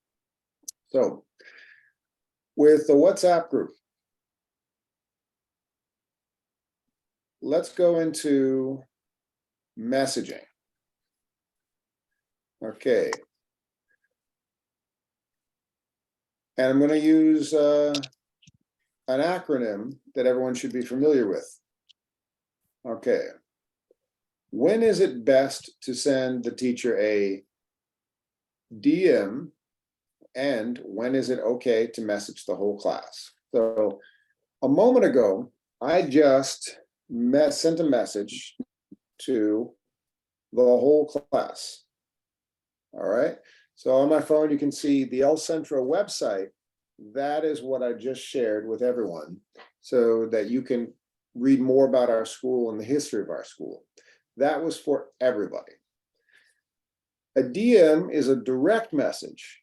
So with the WhatsApp group, let's go into messaging. Okay. And I'm going to use an acronym that everyone should be familiar with. Okay. When is it best to send the teacher a DM, and when is it okay to message the whole class? So a moment ago, I just sent a message to the whole class. All right. So on my phone, you can see the El Centro website. That is what I just shared with everyone so that you can read more about our school and the history of our school. That was for everybody. A DM is a direct message.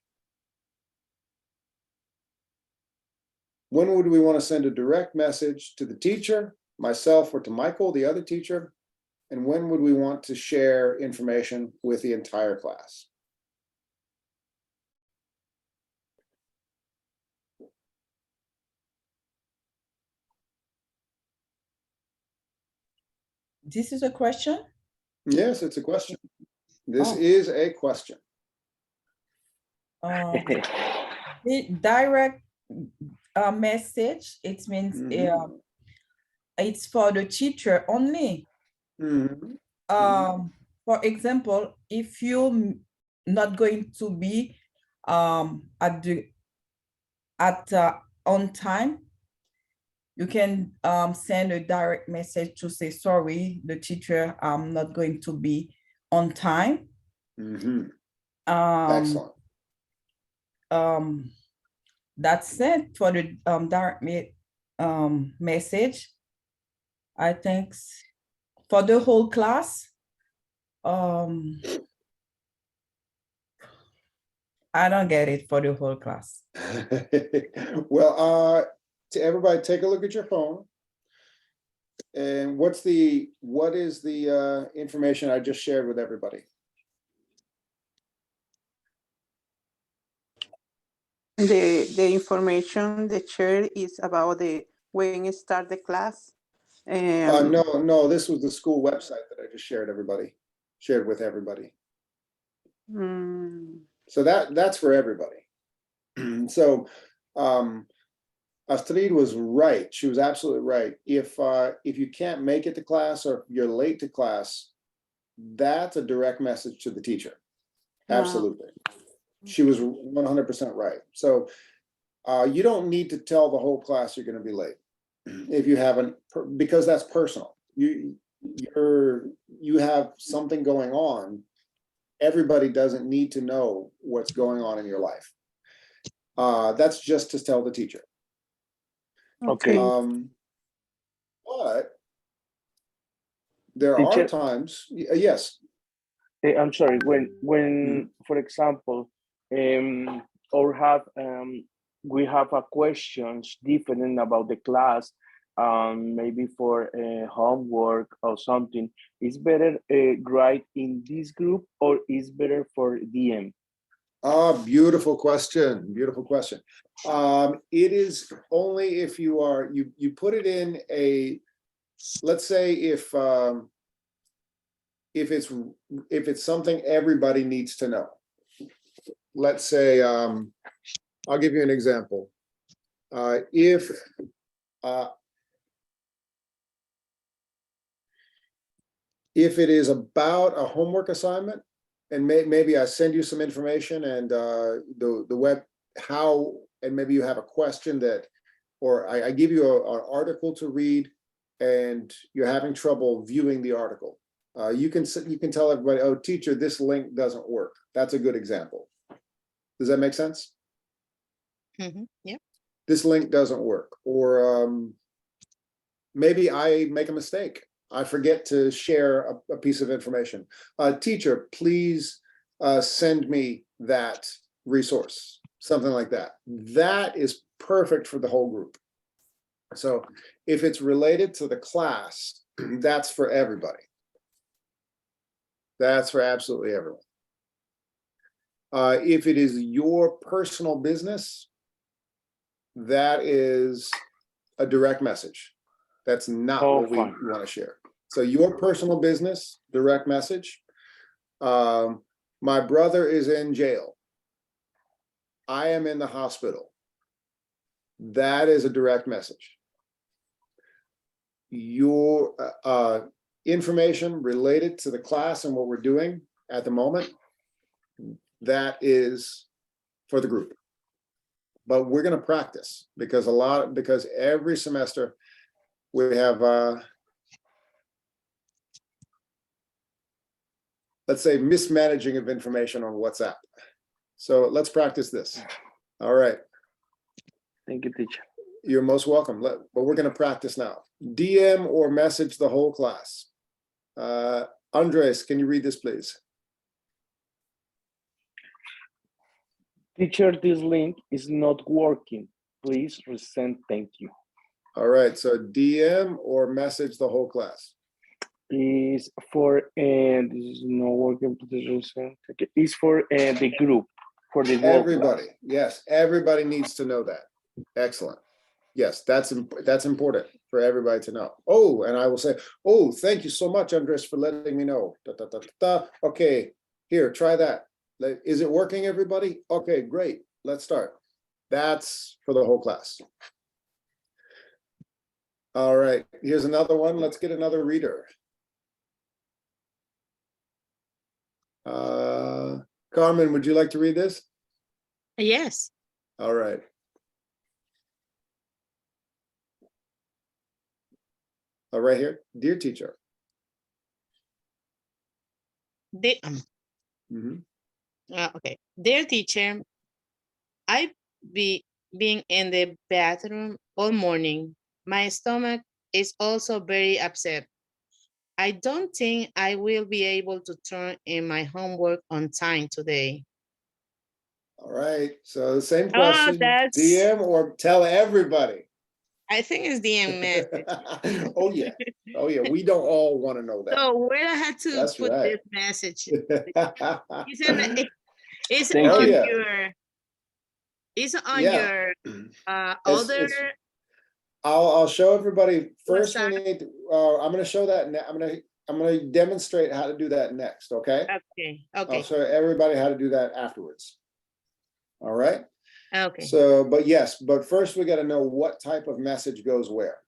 When would we want to send a direct message to the teacher, myself, or to Michael, the other teacher? And when would we want to share information with the entire class? This is a question? Yes, it's a question. This is a question. The direct message, it means it's for the teacher only. For example, if you're not going to be on time, you can send a direct message to say, sorry, the teacher, I'm not going to be on time. Excellent. That's it for the direct message. I think for the whole class, I don't get it for the whole class. Well, to everybody, take a look at your phone. And what is the information I just shared with everybody? The information the chair is about the when you start the class? No, this was the school website that I just shared with everybody. So that's for everybody. So Astrid was right. She was absolutely right. If you can't make it to class or you're late to class, that's a direct message to the teacher. Absolutely. She was 100% right. So you don't need to tell the whole class you're going to be late if you haven't, because that's personal. You have something going on. Everybody doesn't need to know what's going on in your life. That's just to tell the teacher. Okay. But there Teacher, are times, yes. I'm sorry, when for example, or have we have a questions different about the class, maybe for homework or something, is better write in this group or is better for DM? Beautiful question. Beautiful question. It is only if you are, you put it in a, let's say if it's something everybody needs to know. Let's say, I'll give you an example. If it is about a homework assignment, and maybe I send you some information and the web, and maybe you have a question that, or I give you an article to read and you're having trouble viewing the article. You can tell everybody, oh, teacher, this link doesn't work. That's a good example. Does that make sense? Yeah. This link doesn't work. Or maybe I make a mistake. I forget to share a piece of information. Teacher, please send me that resource, something like that. That is perfect for the whole group. So if it's related to the class, that's for everybody. That's for absolutely everyone. If it is your personal business, that is a direct message. That's not what we want to share. So your personal business, direct message. My brother is in jail. I am in the hospital. That is a direct message. Your information related to the class and what we're doing at the moment, that is for the group. But we're going to practice because every semester we have let's say mismanaging of information on WhatsApp. So let's practice this. All right. Thank you, teacher. You're most welcome. But we're going to practice now. DM or message the whole class. Andres, can you read this, please? Teacher, this link is not working. Please resend. Thank you. All right. So DM or message the whole class. Is for and this is not working. Okay. Is for the group, for the everybody. Yes, everybody needs to know that. Excellent. Yes, that's important for everybody to know. Oh, and I will say, oh, thank you so much, Andres, for letting me know. Okay, here, try that. Is it working, everybody? Okay, great. Let's start. That's for the whole class. All right, here's another one. Let's get another reader. Carmen, would you like to read this? Yes. All right. Right here. Dear teacher. Okay. Dear teacher, I've been in the bathroom all morning. My stomach is also very upset. I don't think I will be able to turn in my homework on time today. All right. So the same question, DM or tell everybody? I think it's DM message. Oh yeah. Oh yeah. We don't all want to know that. So where I had to put this message. It's on your other. I'll show everybody first. We WhatsApp? need, I'm gonna show that, I'm gonna demonstrate how to do that next, okay? Okay, I'll okay, show everybody how to do that afterwards. All right? okay. So, but yes, but first we gotta know what type of message goes where.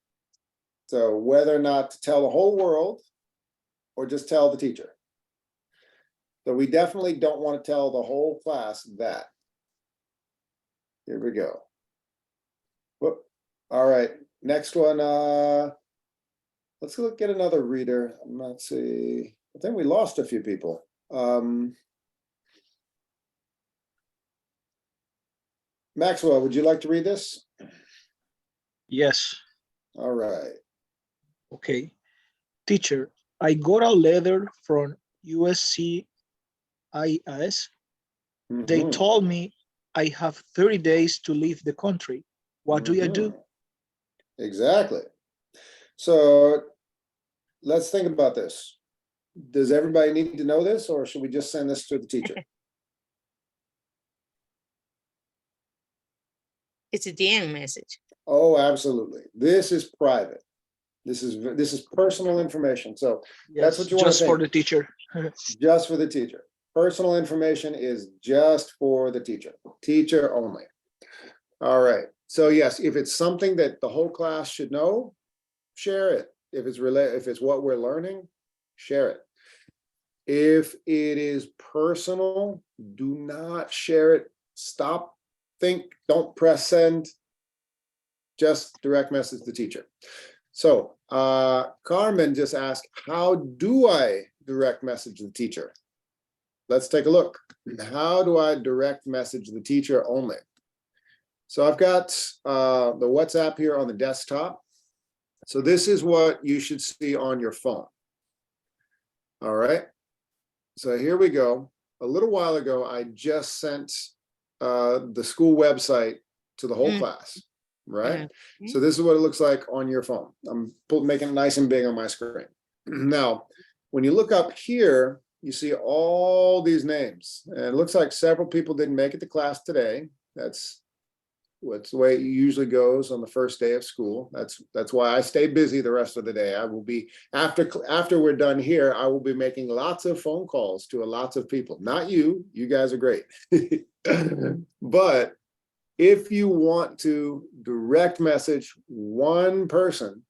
So whether or not to tell the whole world or just tell the teacher. So we definitely don't want to tell the whole class that. Here we go. Whoop. All right, next one. Let's look at another reader. Let's see. I think we lost a few people. Maxwell, would you like to read this? Yes. All right. Okay. Teacher, I got a letter from USCIS. They Mhm. told me I have 30 days to leave the country. What do I do? Mhm. Exactly. So let's think about this. Does everybody need to know this, or should we just send this to the teacher? It's a DM message. Oh, absolutely. This is private. This is personal information. So that's Yes, what you want to just for think. the teacher. Just for the teacher. Personal information is just for the teacher only. All right. So yes, if it's something that the whole class should know, share it. If it's what we're learning, share it. If it is personal, do not share it. Stop, think, don't press send. Just direct message the teacher. So Carmen just asked, how do I direct message the teacher? Let's take a look. How do I direct message the teacher only? So I've got the WhatsApp here on the desktop. So this is what you should see on your phone. All right. So here we go. A little while ago, I just sent the school website to the whole class, right? So this is what it looks like on your phone. I'm making it nice and big on my screen. Now, when you look up here, you see all these names, and it looks like several people didn't make it to class today. That's the way it usually goes on the first day of school. That's why I stay busy the rest of the day. I will be, after we're done here, I will be making lots of phone calls to lots of people. Not you guys are great. But if you want to direct message one person,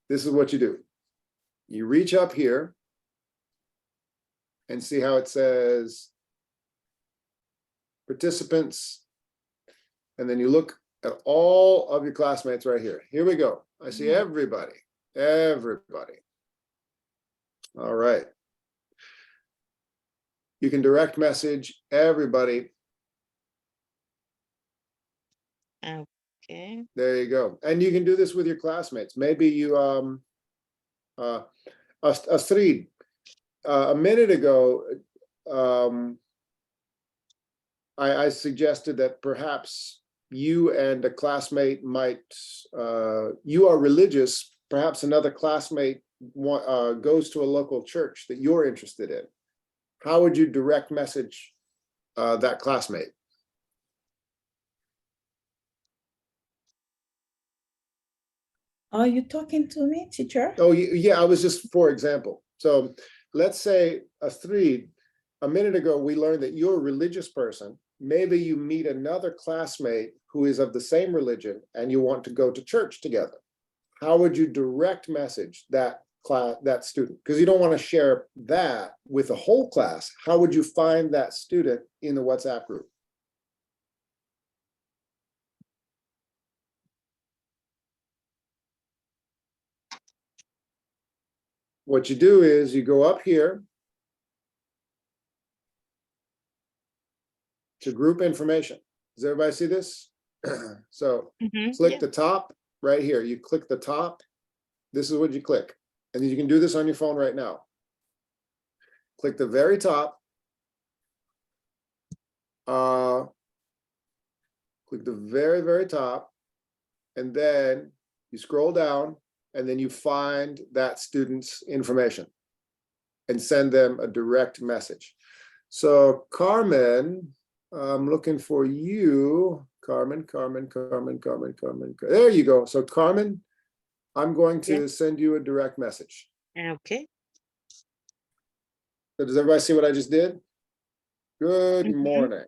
this is what you do. You reach up here and see how it says participants. And then you look at all of your classmates right here. Here we go. I see everybody. All right. You can direct message everybody. Okay. There you go. And you can do this with your classmates. Maybe you, Astrid, a minute ago, I suggested that perhaps you and a classmate might, you are religious, perhaps another classmate goes to a local church that you're interested in. How would you direct message that classmate? Are you talking to me, teacher? Oh, yeah, I was just, for example. So let's say, Astrid, a minute ago, we learned that you're a religious person. Maybe you meet another classmate who is of the same religion and you want to go to church together. How would you direct message that student? Because you don't want to share that with the whole class. How would you find that student in the WhatsApp group? What you do is you go up here to group information. Does everybody see this? So click the top right here. You click the top. This is what you click. And you can do this on your phone right now. Click the very top. Click the very, very top. And then you scroll down and then you find that student's information and send them a direct message. So Carmen, I'm looking for you. Carmen. There you go. So Carmen, I'm going to send you a direct message. Okay. So does everybody see what I just did? Good Mhm. morning.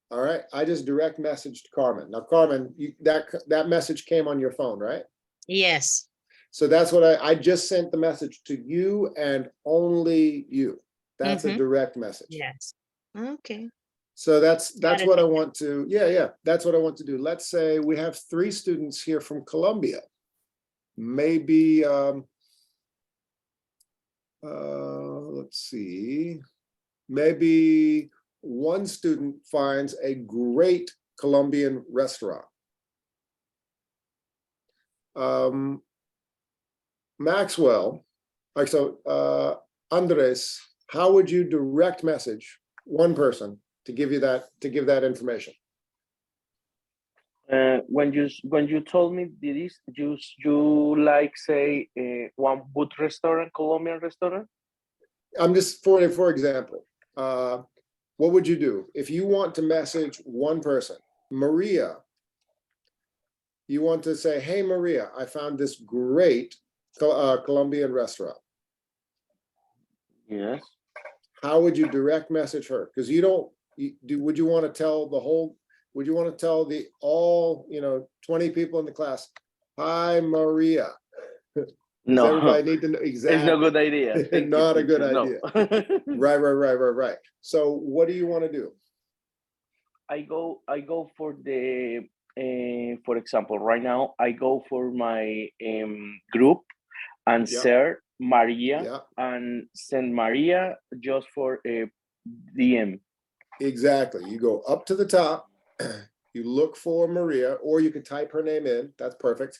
All right, I just direct messaged Carmen. Now, Carmen, that message came on your phone, right? Yes. So that's what I just sent the message to you and only you. That's a direct message. Yes. Okay. So that's Got it. what I want to, yeah, that's what I want to do. Let's say we have 3 students here from Colombia. Maybe, let's see, maybe one student finds a great Colombian restaurant. Maxwell, Andres, how would you direct message one person to give that information? When you told me this, you like say one good restaurant, Colombian restaurant? I'm just for example, what would you do if you want to message one person, Maria? You want to say, "Hey Maria, I found this great Colombian restaurant." Yes. How would you direct message her? Because you don't. Would you want to tell the whole? Would you want to tell all 20 people in the class, "Hi Maria"? Does No, everybody need to know exactly? it's no good idea. Thank Not you, a good teacher. idea. No. Right. So what do you want to do? I go for the for example, right now I go for my group and Yeah. share Maria Yeah, and send Maria just for a DM. exactly. You go up to the top, you look for Maria, or you can type her name in. That's perfect.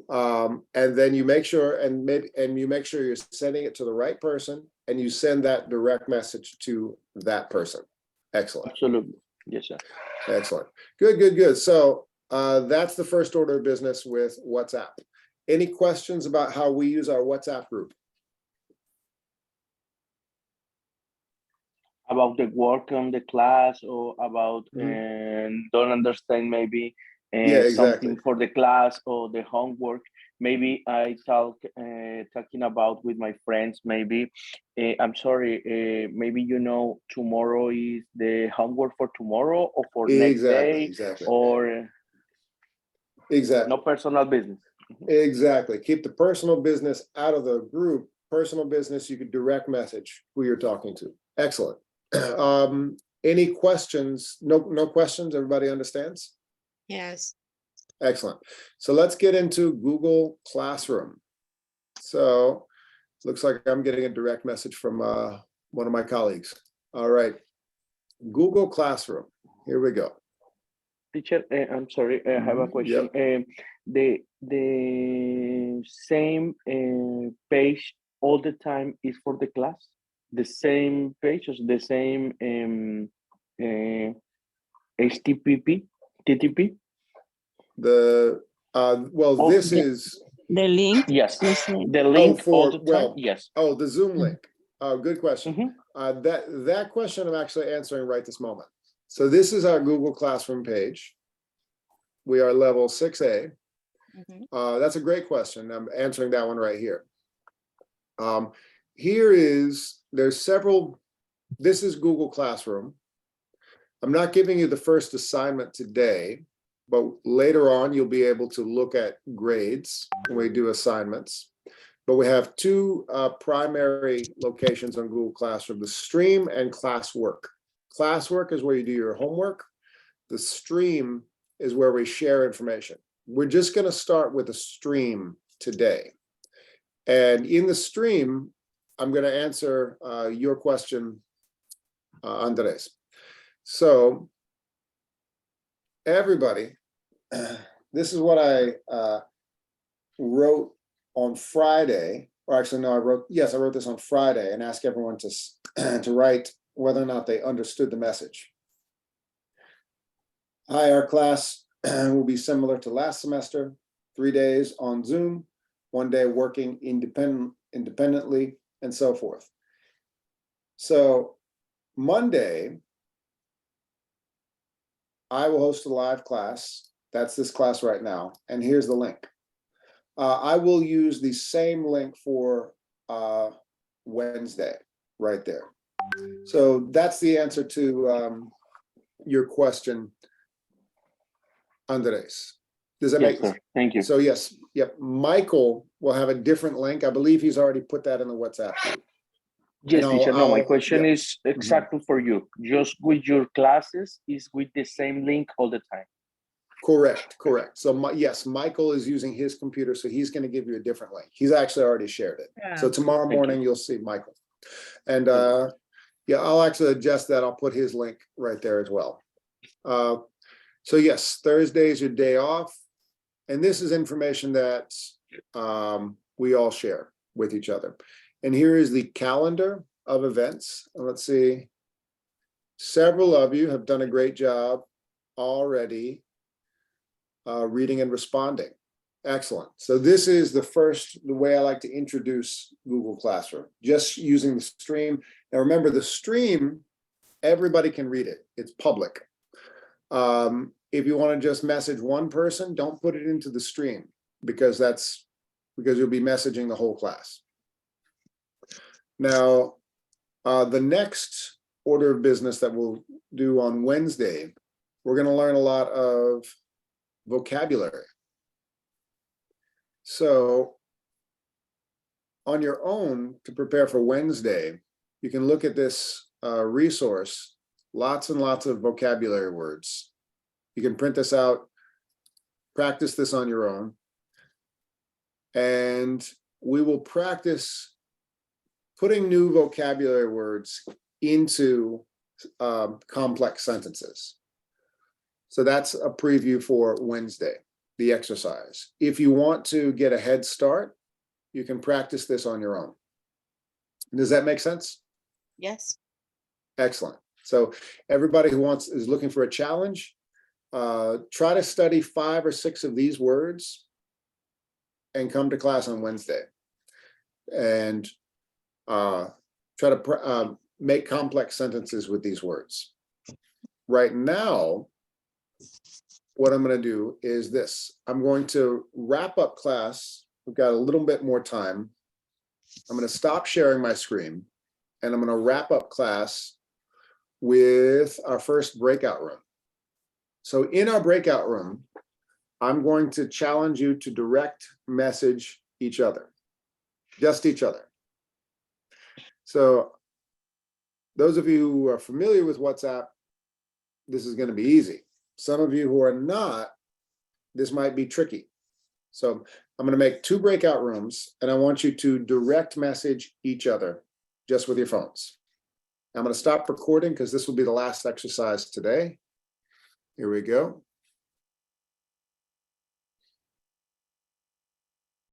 And then you make sure, you make sure you're sending it to the right person, and you send that direct message to that person. Excellent. Absolutely. Yes, sir. Excellent. Good. So that's the first order of business with WhatsApp. Any questions about how we use our WhatsApp group? About the work on the class or about don't understand maybe Yeah, exactly. something for the class or the homework. Maybe I talking about with my friends. Maybe I'm sorry. Maybe tomorrow is the homework for tomorrow or for next day or Exactly. no personal business. Exactly. Keep the personal business out of the group. Personal business, you could direct message who you're talking to. Excellent. Any questions? No questions. Everybody understands? Yes. Excellent. So let's get into Google Classroom. So looks like I'm getting a direct message from one of my colleagues. All right. Google Classroom. Here we go. Teacher, I'm sorry, I have a question. The same page all the time is for the class? The same page, or the same HTTP, TTP? This is the link. Yes, The same. the link all the time. Yes. Oh, the Zoom link. Oh, good question. That question I'm actually answering right this moment. So this is our Google Classroom page. We are level 6A. That's a great question. I'm answering that one right here. There's several. This is Google Classroom. I'm not giving you the first assignment today, but later on you'll be able to look at grades when we do assignments. But we have 2 primary locations on Google Classroom: the stream and classwork. Classwork is where you do your homework. The stream is where we share information. We're just going to start with the stream today. And in the stream, I'm going to answer your question, Andres. So everybody, this is what I wrote on Friday, or actually, no, I wrote this on Friday and asked everyone to write whether or not they understood the message. Hi, our class will be similar to last semester, 3 days on Zoom, 1 day working independently, and so forth. So Monday, I will host a live class. That's this class right now. And here's the link. I will use the same link for Wednesday right there. So that's the answer to your question, Andres. Does that make Yes, sir. Thank you. So yes, yep. Michael will have a different link. I believe he's already put that in the WhatsApp group. Yes, And teacher. No, my I'll- question yeah. is exactly for you. Just with your classes, is with the same link all the time. Correct, correct. So yes, Michael is using his computer, so he's going to give you a different link. He's actually already shared it. So tomorrow morning you'll see Michael. And yeah, I'll actually adjust that. I'll put his link right there as well. So yes, Thursday is your day off. And this is information that we all share with each other. And here is the calendar of events. And let's see. Several of you have done a great job already reading and responding. Excellent. So this is the way I like to introduce Google Classroom, just using the stream. Now remember, the stream, everybody can read it. It's public. If you want to just message one person, don't put it into the stream because you'll be messaging the whole class. Now, the next order of business that we'll do on Wednesday, we're going to learn a lot of vocabulary. So on your own to prepare for Wednesday, you can look at this resource, lots and lots of vocabulary words. You can print this out, practice this on your own, and we will practice putting new vocabulary words into complex sentences. So that's a preview for Wednesday, the exercise. If you want to get a head start, you can practice this on your own. Does that make sense? Yes. Excellent. So everybody who is looking for a challenge, try to study 5 or 6 of these words and come to class on Wednesday. And try to make complex sentences with these words. Right now, what I'm going to do is this. I'm going to wrap up class. We've got a little bit more time. I'm going to stop sharing my screen and I'm going to wrap up class with our first breakout room. So in our breakout room, I'm going to challenge you to direct message each other, just each other. So those of you who are familiar with WhatsApp, this is going to be easy. Some of you who are not, this might be tricky. So I'm going to make 2 breakout rooms and I want you to direct message each other just with your phones. I'm going to stop recording because this will be the last exercise today. Here we go.